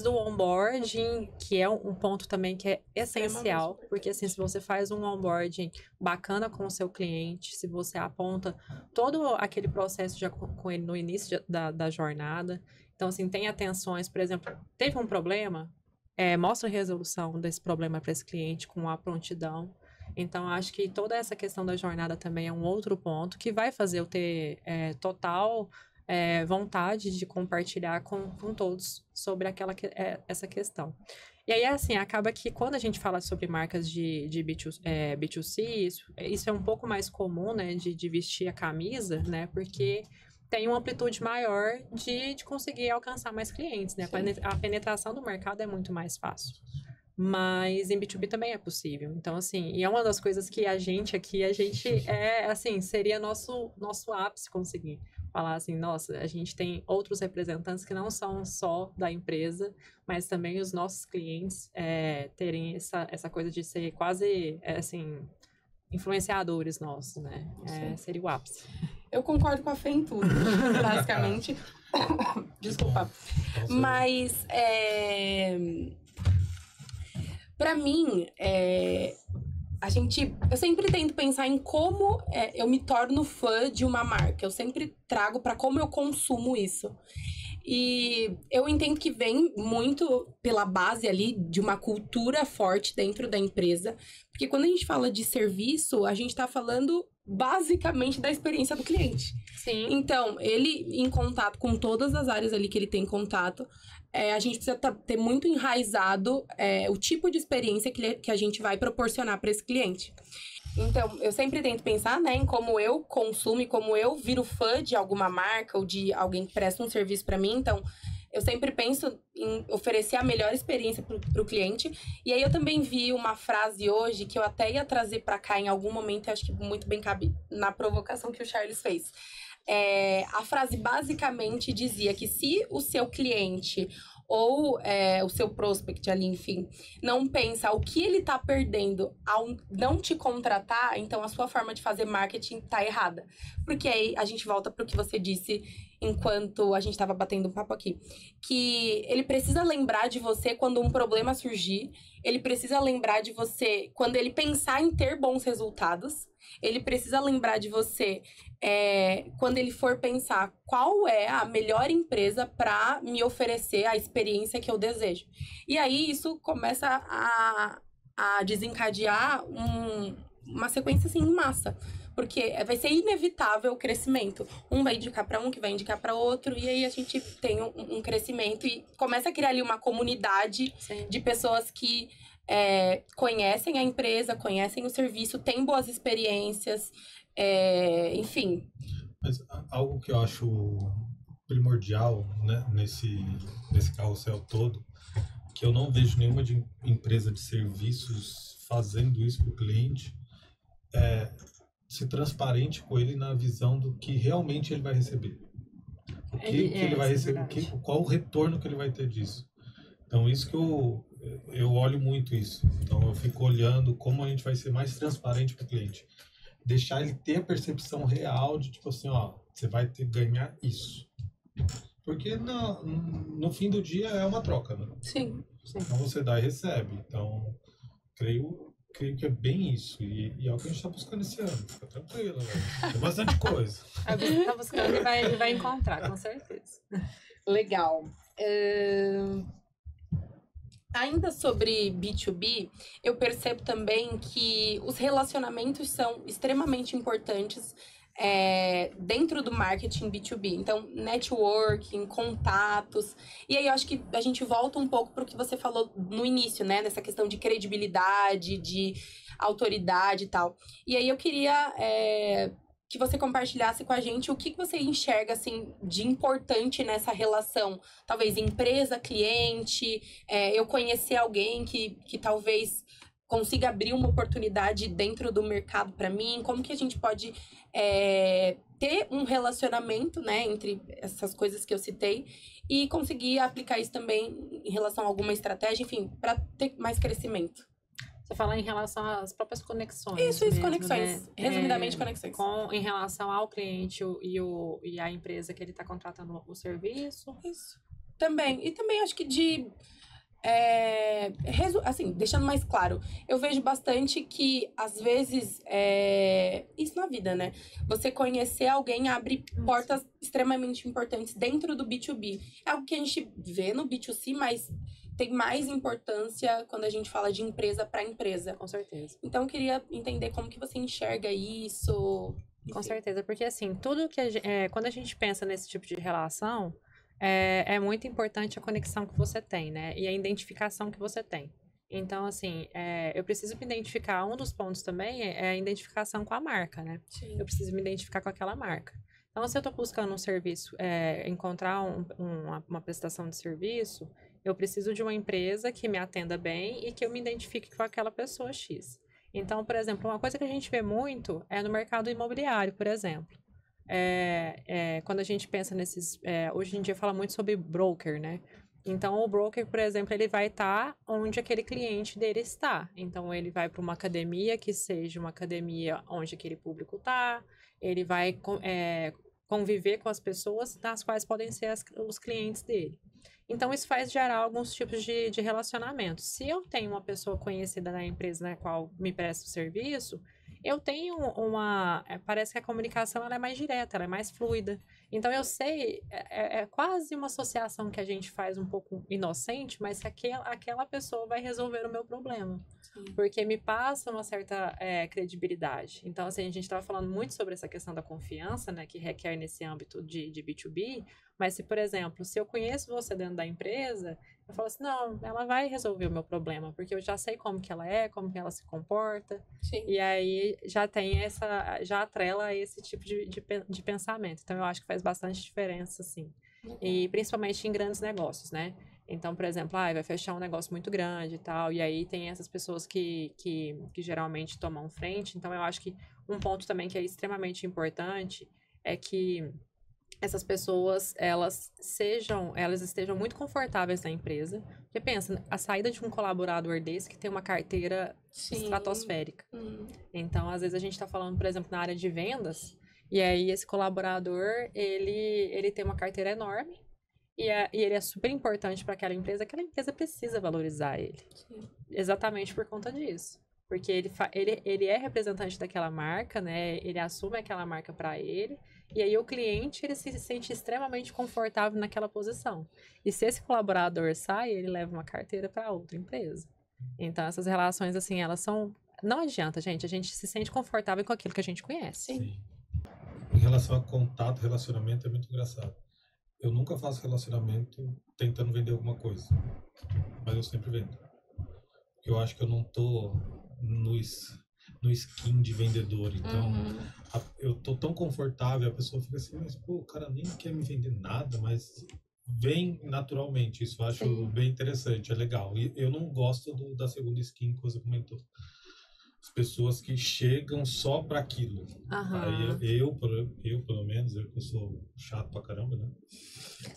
C: o onboarding, que é um ponto também que é essencial, porque, assim, se você faz um onboarding bacana com o seu cliente, se você aponta todo aquele processo já com ele no início da jornada, então, assim, tem atenções, por exemplo, teve um problema, mostra a resolução desse problema para esse cliente com a prontidão. Então, acho que toda essa questão da jornada também é um outro ponto que vai fazer eu ter total vontade de compartilhar com todos sobre essa questão. E aí, assim, acaba que quando a gente fala sobre marcas de B2C, isso é um pouco mais comum, né, de vestir a camisa, né, porque tem uma amplitude maior de conseguir alcançar mais clientes, né? Sim. A penetração do mercado é muito mais fácil. Mas em B2B também é possível. Então, assim, e é uma das coisas que a gente assim, seria nosso ápice conseguir. Falar assim, nossa, a gente tem outros representantes que não são só da empresa, mas também os nossos clientes terem essa coisa de ser quase, assim, influenciadores nossos, né? Seria o ápice.
A: Eu concordo com a Fê em tudo, basicamente. Desculpa. Mas, pra mim, eu sempre tento pensar em como eu me torno fã de uma marca. Eu sempre trago pra como eu consumo isso. E eu entendo que vem muito pela base ali de uma cultura forte dentro da empresa. Porque quando a gente fala de serviço, a gente tá falando basicamente da experiência do cliente.
C: Sim.
A: Então, ele em contato com todas as áreas ali que ele tem contato, a gente precisa ter muito enraizado o tipo de experiência que a gente vai proporcionar para esse cliente. Então, eu sempre tento pensar, né, em como eu consumo e como eu viro fã de alguma marca ou de alguém que presta um serviço para mim. Então, eu sempre penso em oferecer a melhor experiência para o cliente. E aí eu também vi uma frase hoje que eu até ia trazer para cá em algum momento, e acho que muito bem cabe na provocação que o Charles fez. A frase basicamente dizia que se o seu cliente ou o seu prospect ali, enfim, não pensa o que ele tá perdendo ao não te contratar, então a sua forma de fazer marketing tá errada. Porque aí a gente volta pro que você disse enquanto a gente tava batendo um papo aqui. Que ele precisa lembrar de você quando um problema surgir, ele precisa lembrar de você quando ele pensar em ter bons resultados, ele precisa lembrar de você quando ele for pensar qual é a melhor empresa para me oferecer a experiência que eu desejo. E aí isso começa a desencadear uma sequência assim em massa. Porque vai ser inevitável o crescimento. Um vai indicar para um, que vai indicar para outro, e aí a gente tem um crescimento e começa a criar ali uma comunidade de pessoas que conhecem a empresa, conhecem o serviço, têm boas experiências, enfim.
B: Mas algo que eu acho primordial, né, nesse carrossel todo, que eu não vejo nenhuma empresa de serviços fazendo isso para o cliente, é ser transparente com ele na visão do que realmente ele vai receber. O que ele vai receber, qual o retorno que ele vai ter disso. Então, isso que eu olho muito isso. Então, eu fico olhando como a gente vai ser mais transparente para o cliente. Deixar ele ter a percepção real de, tipo assim, ó, você vai ganhar isso. Porque no fim do dia é uma troca, né?
A: Sim.
B: Então, você dá e recebe. Então, creio que é bem isso. E é o que a gente está buscando esse ano. Fica tranquilo, né? Tem bastante coisa.
C: É o que a gente está buscando e vai encontrar, com certeza.
A: Legal. Ainda sobre B2B, eu percebo também que os relacionamentos são extremamente importantes dentro do marketing B2B. Então, networking, contatos. E aí, eu acho que a gente volta um pouco para o que você falou no início, né? Dessa questão de credibilidade, de autoridade e tal. E aí, eu queria que você compartilhasse com a gente o que você enxerga, assim, de importante nessa relação. Talvez empresa-cliente, eu conhecer alguém que talvez consiga abrir uma oportunidade dentro do mercado para mim. Como que a gente pode ter um relacionamento, né, entre essas coisas que eu citei e conseguir aplicar isso também em relação a alguma estratégia, enfim, para ter mais crescimento.
C: Você fala em relação às próprias conexões.
A: Isso,
C: mesmo,
A: conexões.
C: Né?
A: Resumidamente, conexões.
C: Em relação ao cliente e a empresa que ele está contratando o serviço.
A: Isso. Também. E também acho que assim, deixando mais claro, eu vejo bastante que, às vezes, isso na vida, né? Você conhecer alguém abre portas extremamente importantes dentro do B2B. É algo que a gente vê no B2C, mas tem mais importância quando a gente fala de empresa para empresa.
C: Com certeza.
A: Então, eu queria entender como que você enxerga isso. Enfim.
C: Com certeza, porque assim, tudo que quando a gente pensa nesse tipo de relação, é muito importante a conexão que você tem, né? E a identificação que você tem. Então, assim, eu preciso me identificar. Um dos pontos também é a identificação com a marca, né?
A: Sim.
C: Eu preciso me identificar com aquela marca. Então, se eu estou buscando um serviço, encontrar uma prestação de serviço, eu preciso de uma empresa que me atenda bem e que eu me identifique com aquela pessoa X. Então, por exemplo, uma coisa que a gente vê muito é no mercado imobiliário, por exemplo. Quando a gente pensa nesses... hoje em dia fala muito sobre broker, né? Então, o broker, por exemplo, ele vai estar onde aquele cliente dele está. Então, ele vai para uma academia que seja uma academia onde aquele público está. Ele vai conviver com as pessoas nas quais podem ser os clientes dele. Então, isso faz gerar alguns tipos de relacionamento. Se eu tenho uma pessoa conhecida na empresa na qual me presta o serviço, eu tenho parece que a comunicação ela é mais direta, ela é mais fluida. Então, eu sei, é quase uma associação que a gente faz um pouco inocente, mas que aquela pessoa vai resolver o meu problema. Sim. Porque me passa uma certa credibilidade. Então, assim, a gente estava falando muito sobre essa questão da confiança, né, que requer nesse âmbito de B2B, mas se, por exemplo, se eu conheço você dentro da empresa, eu falo assim, não, ela vai resolver o meu problema, porque eu já sei como que ela é, como que ela se comporta. Sim. E aí já atrela esse tipo de pensamento. Então, eu acho que faz bastante diferença, assim. E principalmente em grandes negócios, né? Então, por exemplo, vai fechar um negócio muito grande e tal, e aí tem essas pessoas que geralmente tomam frente. Então, eu acho que um ponto também que é extremamente importante é que essas pessoas, elas estejam muito confortáveis na empresa. Porque pensa, a saída de um colaborador desse que tem uma carteira estratosférica. Então, às vezes a gente está falando, por exemplo, na área de vendas, e aí esse colaborador, ele tem uma carteira enorme, e ele é super importante para aquela empresa precisa valorizar ele.
A: Sim.
C: Exatamente por conta disso. Porque ele é representante daquela marca, né? Ele assume aquela marca para ele. E aí o cliente, ele se sente extremamente confortável naquela posição. E se esse colaborador sai, ele leva uma carteira para outra empresa. Então, essas relações, assim, elas são... Não adianta, gente. A gente se sente confortável com aquilo que a gente conhece.
B: Sim. Em relação a contato, relacionamento, é muito engraçado. Eu nunca faço relacionamento tentando vender alguma coisa. Mas eu sempre vendo. Eu acho que eu não tô no skin de vendedor. Então, eu tô tão confortável, a pessoa fica assim, mas pô, o cara nem quer me vender nada, mas vem naturalmente. Isso eu acho bem interessante, é legal. E eu não gosto da segunda skin que você comentou. As pessoas que chegam só para aquilo. Aí eu, pelo menos, eu sou chato pra caramba, né?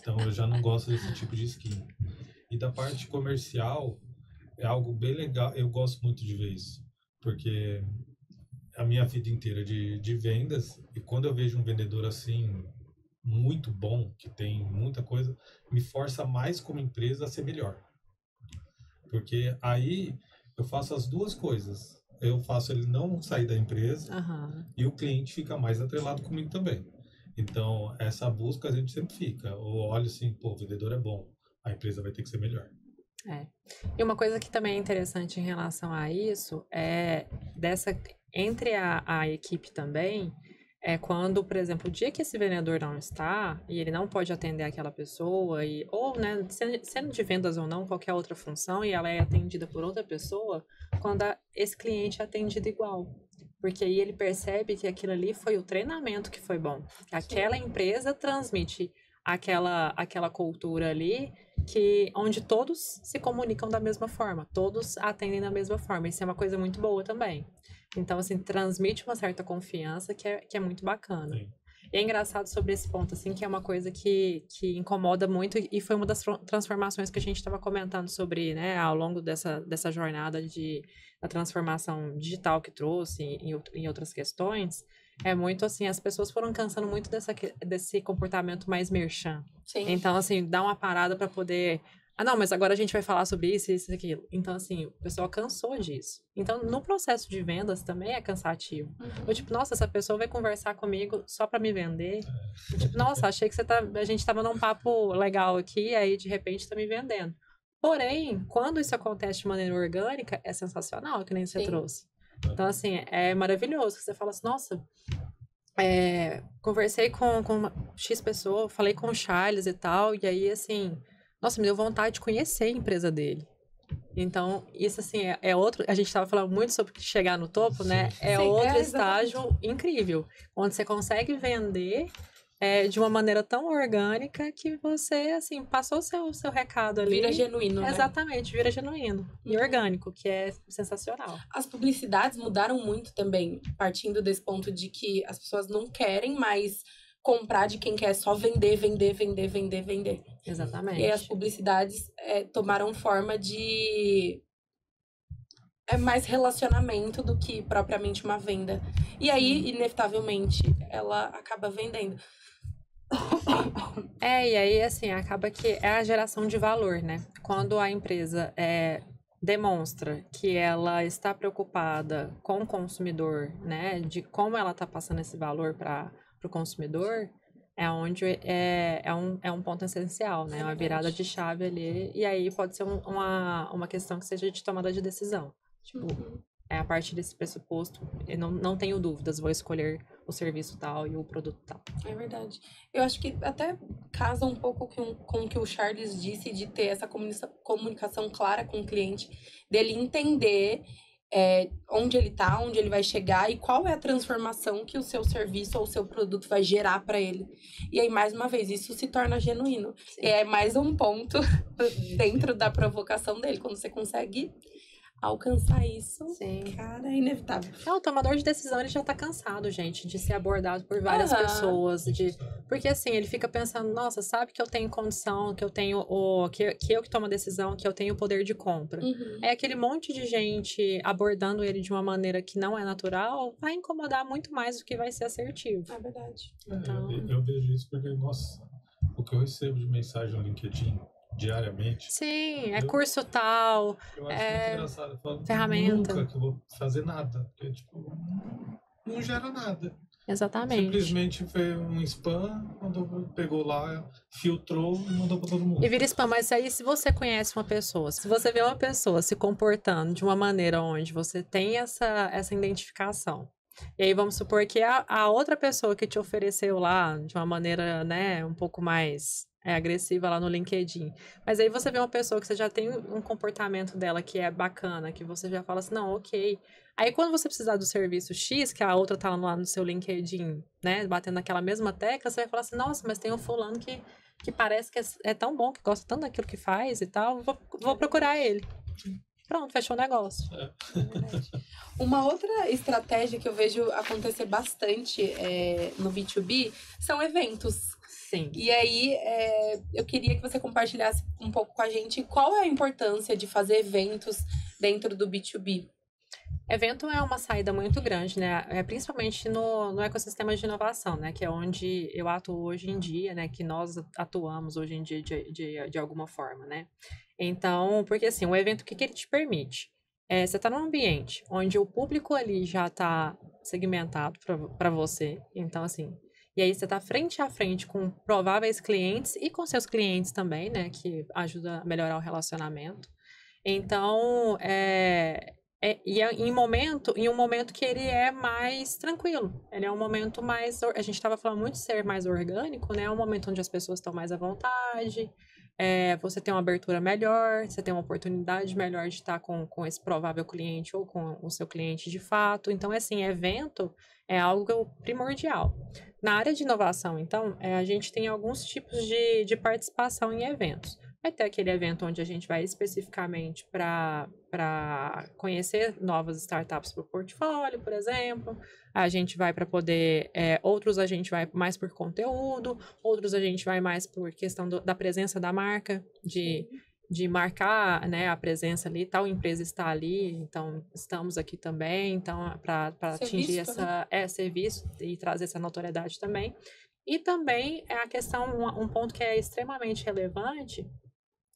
B: Então eu já não gosto desse tipo de skin. E da parte comercial, é algo bem legal. Eu gosto muito de ver isso. Porque a minha vida inteira de vendas, e quando eu vejo um vendedor assim, muito bom, que tem muita coisa, me força mais como empresa a ser melhor. Porque aí eu faço as duas coisas. Eu faço ele não sair da empresa e o cliente fica mais atrelado comigo também. Então, essa busca a gente sempre fica. Eu olho assim, pô, o vendedor é bom, a empresa vai ter que ser melhor.
C: E uma coisa que também é interessante em relação a isso é entre a equipe também, é quando, por exemplo, o dia que esse vendedor não está e ele não pode atender aquela pessoa, ou, né, sendo de vendas ou não, qualquer outra função, e ela é atendida por outra pessoa, quando esse cliente é atendido igual. Porque aí ele percebe que aquilo ali foi o treinamento que foi bom. Que aquela empresa transmite aquela cultura ali, onde todos se comunicam da mesma forma, todos atendem da mesma forma. Isso é uma coisa muito boa também. Então, assim, transmite uma certa confiança que é muito bacana.
B: Sim.
C: E é engraçado sobre esse ponto, assim, que é uma coisa que incomoda muito, e foi uma das transformações que a gente estava comentando sobre, né, ao longo dessa jornada da transformação digital que trouxe em outras questões. É muito assim, as pessoas foram cansando muito desse comportamento mais merchan.
A: Sim.
C: Então, assim, dá uma parada para poder... não, mas agora a gente vai falar sobre isso, isso e aquilo. Então, assim, o pessoal cansou disso. Então, no processo de vendas também é cansativo. Eu, tipo, nossa, essa pessoa vai conversar comigo só para me vender. Eu, tipo, nossa, achei que a gente tava num papo legal aqui, aí de repente tá me vendendo. Porém, quando isso acontece de maneira orgânica, é sensacional, que nem você trouxe. Então, assim, é maravilhoso. Que você fala assim, nossa, conversei com uma X pessoa, falei com o Charles e tal, e aí, assim, nossa, me deu vontade de conhecer a empresa dele. Então, isso, assim, é outro... A gente estava falando muito sobre chegar no topo, né? É outro estágio incrível, onde você consegue vender de uma maneira tão orgânica que você, assim, passou o seu recado ali.
A: Vira genuíno, né?
C: Exatamente, vira genuíno. E orgânico, que é sensacional.
A: As publicidades mudaram muito também, partindo desse ponto de que as pessoas não querem mais comprar de quem quer só vender, vender, vender, vender, vender.
C: Exatamente.
A: E aí as publicidades tomaram forma de... mais relacionamento do que propriamente uma venda. E aí, inevitavelmente, ela acaba vendendo.
C: E aí, assim, acaba que é a geração de valor, né? Quando a empresa demonstra que ela está preocupada com o consumidor, né? De como ela está passando esse valor para o consumidor, é um ponto essencial, né? Uma virada de chave ali. E aí pode ser uma questão que seja de tomada de decisão. Tipo, a partir desse pressuposto, eu não tenho dúvidas, vou escolher o serviço tal e o produto tal.
A: É verdade. Eu acho que até casa um pouco com o que o Charles disse de ter essa comunicação clara com o cliente, dele entender onde ele tá, onde ele vai chegar e qual é a transformação que o seu serviço ou o seu produto vai gerar para ele. E aí, mais uma vez, isso se torna genuíno.
C: Sim.
A: É mais um ponto dentro da provocação dele. Quando você consegue alcançar isso,
C: Sim.
A: cara, é inevitável.
C: O tomador de decisão, ele já tá cansado, gente, de ser abordado por várias pessoas, porque assim, ele fica pensando, nossa, sabe que eu tenho condição, que eu tenho que eu que tomo a decisão, que eu tenho o poder de compra. É aquele monte de gente abordando ele de uma maneira que não é natural, vai incomodar muito mais do que vai ser assertivo.
A: É verdade.
C: Então...
B: Eu vejo isso porque, nossa, o que eu recebo de mensagem no LinkedIn diariamente.
C: Sim, curso tal.
B: Eu acho muito engraçado. Eu falo,
C: ferramenta.
B: Nunca que eu vou fazer nada. Porque, tipo, não gera nada.
C: Exatamente.
B: Simplesmente foi um spam, pegou lá, filtrou e mandou pra todo mundo.
C: E vira spam, mas aí se você conhece uma pessoa, se você vê uma pessoa se comportando de uma maneira onde você tem essa identificação, e aí vamos supor que a outra pessoa que te ofereceu lá de uma maneira, né, um pouco mais agressiva lá no LinkedIn, mas aí você vê uma pessoa que você já tem um comportamento dela que é bacana, que você já fala assim, não, ok. Aí quando você precisar do serviço X, que a outra tá lá no seu LinkedIn, né, batendo naquela mesma tecla, você vai falar assim, nossa, mas tem um fulano que parece que é tão bom, que gosta tanto daquilo que faz e tal, vou procurar ele. Pronto, fechou o negócio.
A: Uma outra estratégia que eu vejo acontecer bastante no B2B são eventos.
C: Sim.
A: E aí, eu queria que você compartilhasse um pouco com a gente qual é a importância de fazer eventos dentro do B2B.
C: Evento é uma saída muito grande, né? Principalmente no ecossistema de inovação, né? Que é onde eu atuo hoje em dia, né? Que nós atuamos hoje em dia de alguma forma, né? Então, porque assim, o evento, o que ele te permite? Você está num ambiente onde o público ali já está segmentado para você. Então, assim, e aí você está frente a frente com prováveis clientes e com seus clientes também, né? Que ajuda a melhorar o relacionamento. Então, em um momento que ele é mais tranquilo. Ele é um momento mais... A gente estava falando muito de ser mais orgânico, né? É um momento onde as pessoas estão mais à vontade. Você tem uma abertura melhor, você tem uma oportunidade melhor de estar com esse provável cliente ou com o seu cliente de fato. Então, assim, evento é algo primordial. Na área de inovação, então, a gente tem alguns tipos de participação em eventos. Vai ter aquele evento onde a gente vai especificamente para conhecer novas startups para o portfólio, por exemplo. A gente vai para poder... outros a gente vai mais por conteúdo, outros a gente vai mais por questão da presença da marca, de marcar, né, a presença ali, tal empresa está ali, então estamos aqui também, então para atingir ser visto e trazer essa notoriedade também. E também a questão, um ponto que é extremamente relevante,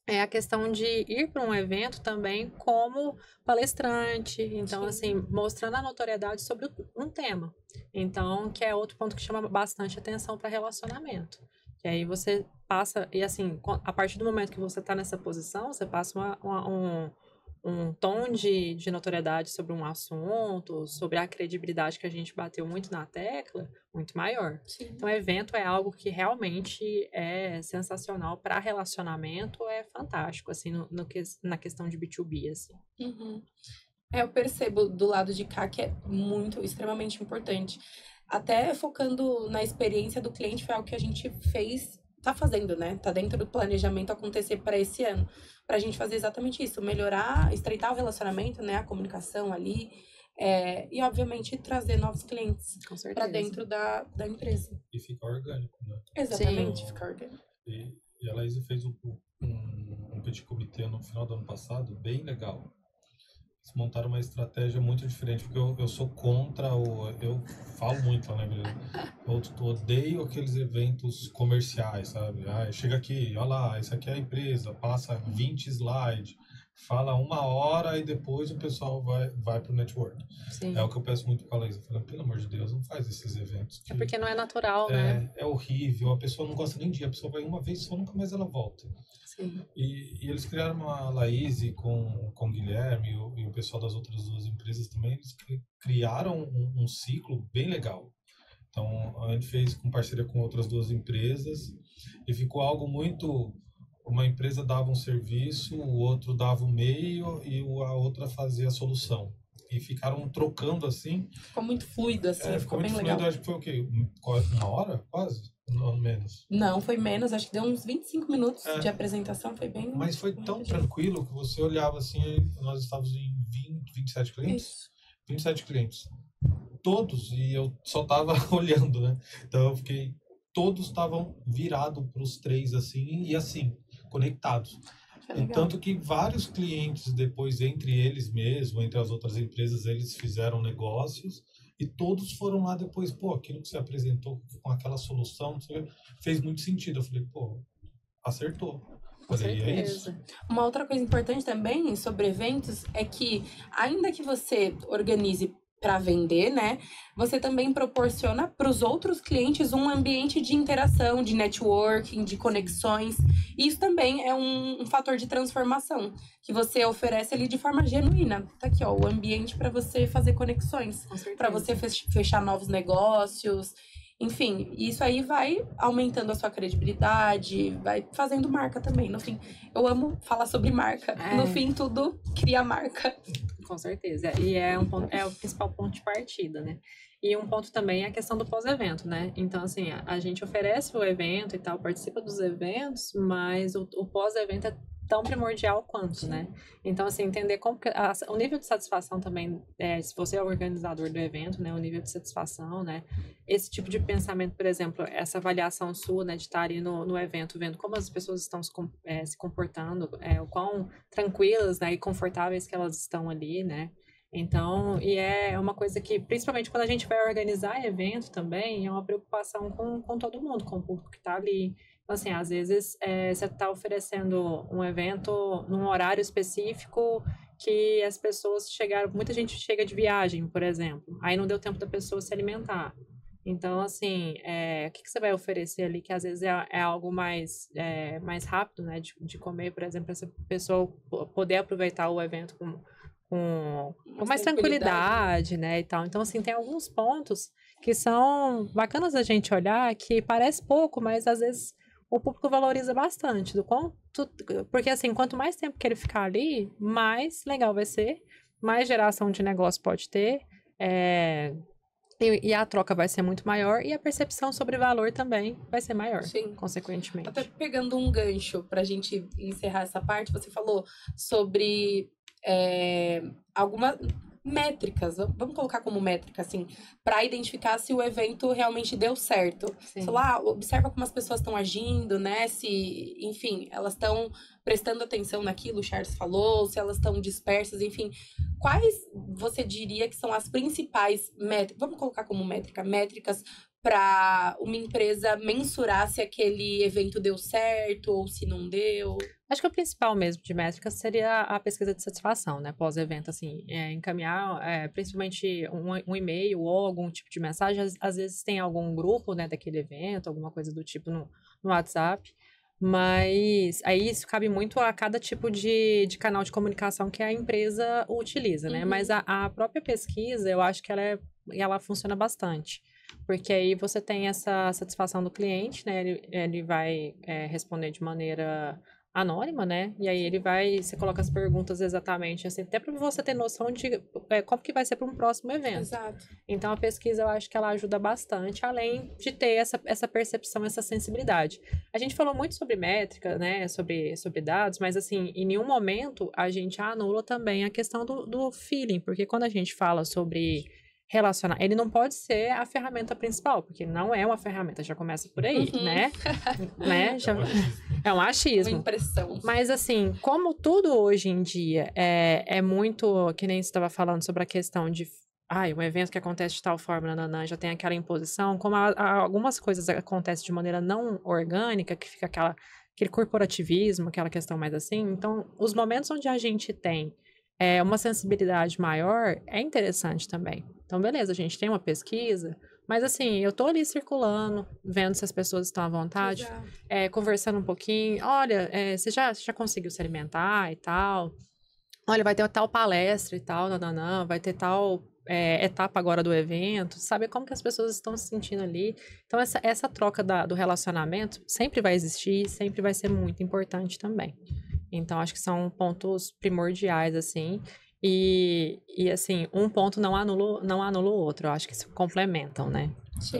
C: é a questão de ir para um evento também como palestrante, então, assim, mostrando a notoriedade sobre um tema. Então, que é outro ponto que chama bastante atenção para relacionamento. Que aí você passa, e assim, a partir do momento que você está nessa posição, você passa um tom de notoriedade sobre um assunto, sobre a credibilidade que a gente bateu muito na tecla, muito maior.
A: Sim.
C: Então, evento é algo que realmente é sensacional para relacionamento, é fantástico, assim, na questão de B2B, assim.
A: Uhum. Eu percebo do lado de cá que é extremamente importante. Até focando na experiência do cliente, foi algo que a gente tá fazendo, né? Tá dentro do planejamento acontecer para esse ano. Pra gente fazer exatamente isso, melhorar, estreitar o relacionamento, né? A comunicação ali. E, obviamente, trazer novos clientes para dentro da empresa.
B: E ficar orgânico, né?
A: Exatamente, ficar orgânico.
B: E a Laís fez um petit comitê no final do ano passado, bem legal. Eles montaram uma estratégia muito diferente, porque eu sou contra eu falo muito lá na empresa. Eu odeio aqueles eventos comerciais, sabe? Chega aqui, olha lá, essa aqui é a empresa, passa 20 slides, fala 1 hora e depois o pessoal vai pro network.
C: Sim.
B: É o que eu peço muito pra Laís. Eu falo, pelo amor de Deus, não faz esses eventos.
C: É porque não é natural, né?
B: É horrível, a pessoa não gosta nem de ir, a pessoa vai uma vez só, nunca mais ela volta.
C: Sim.
B: E eles criaram uma Laís com o Guilherme e o pessoal das outras 2 empresas também, eles criaram um ciclo bem legal. Então, a gente fez com parceria com outras 2 empresas e ficou algo muito... Uma empresa dava um serviço, o outro dava o meio e a outra fazia a solução. e ficaram trocando assim.
A: Ficou muito fluido, assim, ficou bem
B: muito
A: legal.
B: fluido, acho que foi o quê? Uma hora, quase? Não, menos.
A: Não, foi menos, acho que deu uns 25 minutos de apresentação, foi bem...
B: Mas foi tão tranquilo que você olhava assim, nós estávamos em 27 clientes?
A: Isso.
B: 27 clientes. Todos, e eu só tava olhando, né? Então eu fiquei... Todos estavam virados para os 3, assim, e assim, conectados. E tanto que vários clientes depois, entre eles mesmo, entre as outras empresas, eles fizeram negócios e todos foram lá depois, pô, aquilo que você apresentou com aquela solução fez muito sentido. Eu falei, pô, acertou.
C: Com
B: Falei,
C: certeza.
B: é isso.
A: Uma outra coisa importante também sobre eventos é que, ainda que você organize para vender, né? Você também proporciona para os outros clientes um ambiente de interação, de networking, de conexões. E isso também é um fator de transformação que você oferece ali de forma genuína. Tá aqui, ó, o ambiente para você fazer conexões, para você fechar novos negócios. Enfim, isso aí vai aumentando a sua credibilidade, vai fazendo marca também. No fim, eu amo falar sobre marca. No fim, tudo cria marca.
C: Com certeza. E é o principal ponto de partida, né? E um ponto também é a questão do pós-evento, né? Então, assim, a gente oferece o evento e tal, participa dos eventos, mas o pós-evento é tão primordial quanto, né? Então, assim, entender como que o nível de satisfação também, se você é o organizador do evento, né? O nível de satisfação, né? Esse tipo de pensamento, por exemplo, essa avaliação sua, né? De estar ali no evento, vendo como as pessoas estão se comportando, o quão tranquilas, né? E confortáveis que elas estão ali, né? Então, e é uma coisa que, principalmente quando a gente vai organizar evento também, é uma preocupação com todo mundo, com o público que está ali. Então, assim, às vezes você está oferecendo um evento num horário específico que as pessoas chegaram, muita gente chega de viagem, por exemplo, aí não deu tempo da pessoa se alimentar. Então, assim, o que você vai oferecer ali que às vezes é algo mais rápido, né, de comer, por exemplo, essa pessoa poder aproveitar o evento com mais tranquilidade, né, e tal. Então, assim, tem alguns pontos que são bacanas da gente olhar, que parece pouco, mas às vezes o público valoriza bastante, porque assim, quanto mais tempo que ele ficar ali, mais legal vai ser, mais geração de negócio pode ter, e a troca vai ser muito maior, e a percepção sobre valor também vai ser maior,
A: sim,
C: consequentemente.
A: Até pegando um gancho pra gente encerrar essa parte, você falou sobre algumas métricas, vamos colocar como métrica, assim, para identificar se o evento realmente deu certo. Sei lá, observa como as pessoas estão agindo, né? Se, enfim, elas estão prestando atenção naquilo, o Charles falou, se elas estão dispersas, enfim. Quais você diria que são as principais métricas, vamos colocar como métricas para uma empresa mensurar se aquele evento deu certo ou se não deu?
C: Acho que o principal mesmo de métricas seria a pesquisa de satisfação, né? Pós-evento, assim, encaminhar principalmente um e-mail ou algum tipo de mensagem. Às vezes tem algum grupo, né, daquele evento, alguma coisa do tipo no WhatsApp. Mas aí isso cabe muito a cada tipo de canal de comunicação que a empresa utiliza, né? Mas a própria pesquisa, eu acho que ela funciona bastante. Porque aí você tem essa satisfação do cliente, né? Ele vai responder de maneira anônima, né? E aí você coloca as perguntas exatamente, assim, até para você ter noção de como que vai ser para um próximo evento.
A: Exato.
C: Então, a pesquisa, eu acho que ela ajuda bastante, além de ter essa percepção, essa sensibilidade. A gente falou muito sobre métrica, né? Sobre dados, mas, assim, em nenhum momento a gente anula também a questão do feeling, porque quando a gente fala sobre relacionar, ele não pode ser a ferramenta principal, porque não é uma ferramenta, já começa por aí, né? É um achismo.
A: Uma impressão.
C: Mas assim, como tudo hoje em dia é muito, que nem você estava falando sobre a questão de um evento que acontece de tal forma, já tem aquela imposição, como algumas coisas acontecem de maneira não orgânica, que fica aquele corporativismo, aquela questão mais assim. Então, os momentos onde a gente tem uma sensibilidade maior é interessante também. Então, beleza, a gente tem uma pesquisa, mas assim, eu tô ali circulando, vendo se as pessoas estão à vontade, conversando um pouquinho. Olha, você já conseguiu se alimentar e tal? Olha, vai ter tal palestra e tal, vai ter tal etapa agora do evento. Saber como que as pessoas estão se sentindo ali. Então, essa troca do relacionamento sempre vai existir, sempre vai ser muito importante também. Então, acho que são pontos primordiais, assim. E assim, um ponto não anula o outro. Eu acho que se complementam, né?
A: Sim.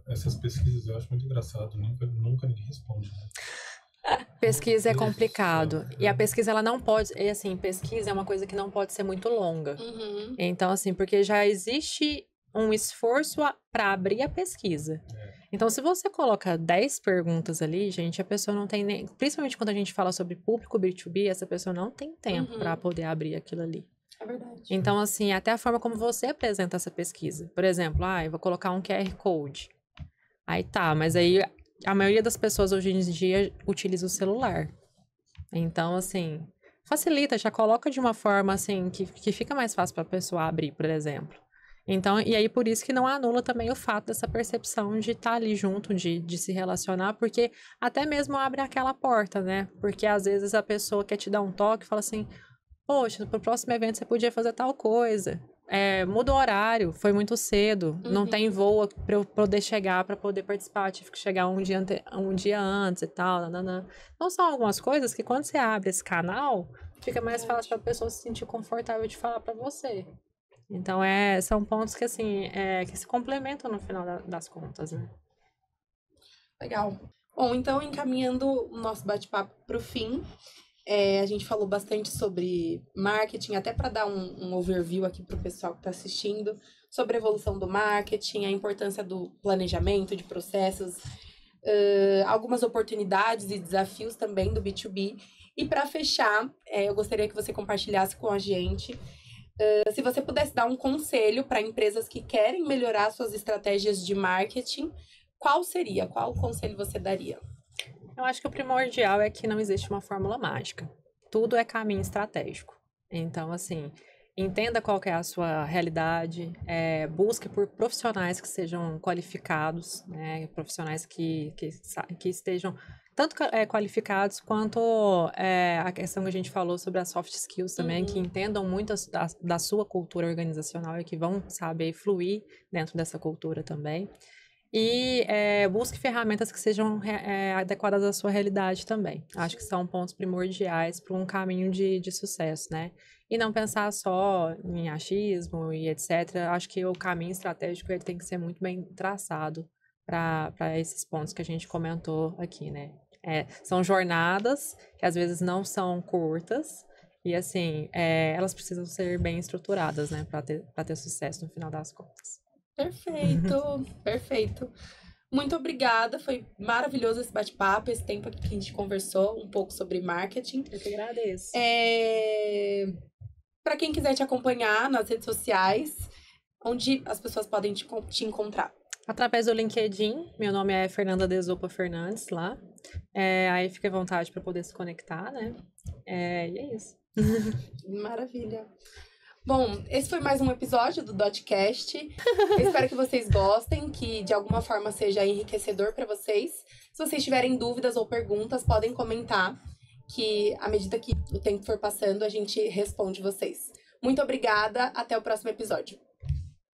B: Essas pesquisas eu acho muito engraçado, nunca ninguém responde, né?
C: Pesquisa é
B: Meu Deus do
C: complicado.
B: céu.
C: E a pesquisa, ela não pode... E assim, pesquisa é uma coisa que não pode ser muito longa.
A: Uhum.
C: Então, assim, porque já existe um esforço para abrir a pesquisa. Então, se você coloca 10 perguntas ali, gente, a pessoa não tem nem... Principalmente quando a gente fala sobre público B2B, essa pessoa não tem tempo
A: Uhum.
C: para poder abrir aquilo ali.
A: É verdade.
C: Então, assim, até a forma como você apresenta essa pesquisa. Por exemplo, eu vou colocar um QR Code. Aí tá, mas aí a maioria das pessoas hoje em dia utiliza o celular. Então, assim, facilita, já coloca de uma forma, assim, que fica mais fácil para a pessoa abrir, por exemplo. Então, e aí por isso que não anula também o fato dessa percepção de estar ali junto, de se relacionar, porque até mesmo abre aquela porta, né? Porque às vezes a pessoa quer te dar um toque e fala assim, poxa, pro próximo evento você podia fazer tal coisa. Muda o horário, foi muito cedo, não tem voo para eu poder chegar, para poder participar, tive que chegar um dia antes e tal. Nananã. Então são algumas coisas que quando você abre esse canal, fica mais fácil para a pessoa se sentir confortável de falar para você. Então são pontos que assim, que se complementam no final das contas, né?
A: Legal. Bom, então encaminhando o nosso bate-papo para o fim, a gente falou bastante sobre marketing, até para dar um overview aqui para o pessoal que está assistindo, sobre a evolução do marketing, a importância do planejamento, de processos, algumas oportunidades e desafios também do B2B. E para fechar, eu gostaria que você compartilhasse com a gente, se você pudesse dar um conselho para empresas que querem melhorar suas estratégias de marketing, qual seria? Qual conselho você daria?
C: Eu acho que o primordial é que não existe uma fórmula mágica. Tudo é caminho estratégico. Então, assim, entenda qual que é a sua realidade, busque por profissionais que sejam qualificados, né? Profissionais que estejam tanto qualificados quanto a questão que a gente falou sobre as soft skills também, que entendam muito da sua cultura organizacional e que vão saber fluir dentro dessa cultura também. E busque ferramentas que sejam adequadas à sua realidade também. Acho que são pontos primordiais para um caminho de sucesso, né? E não pensar só em achismo e etc. Acho que o caminho estratégico ele tem que ser muito bem traçado para esses pontos que a gente comentou aqui, né? São jornadas que às vezes não são curtas e, assim, elas precisam ser bem estruturadas, né? Para ter sucesso no final das contas.
A: Perfeito, perfeito. Muito obrigada, foi maravilhoso esse bate-papo, esse tempo que a gente conversou um pouco sobre marketing.
C: Eu que agradeço.
A: Para quem quiser te acompanhar nas redes sociais, onde as pessoas podem te encontrar?
C: Através do LinkedIn, meu nome é Fernanda Desopa Fernandes lá. Aí fica à vontade para poder se conectar, né? E é isso.
A: Maravilha. Bom, esse foi mais um episódio do Dotcast. Espero que vocês gostem, que de alguma forma seja enriquecedor para vocês. Se vocês tiverem dúvidas ou perguntas, podem comentar, que à medida que o tempo for passando, a gente responde vocês. Muito obrigada, até o próximo episódio.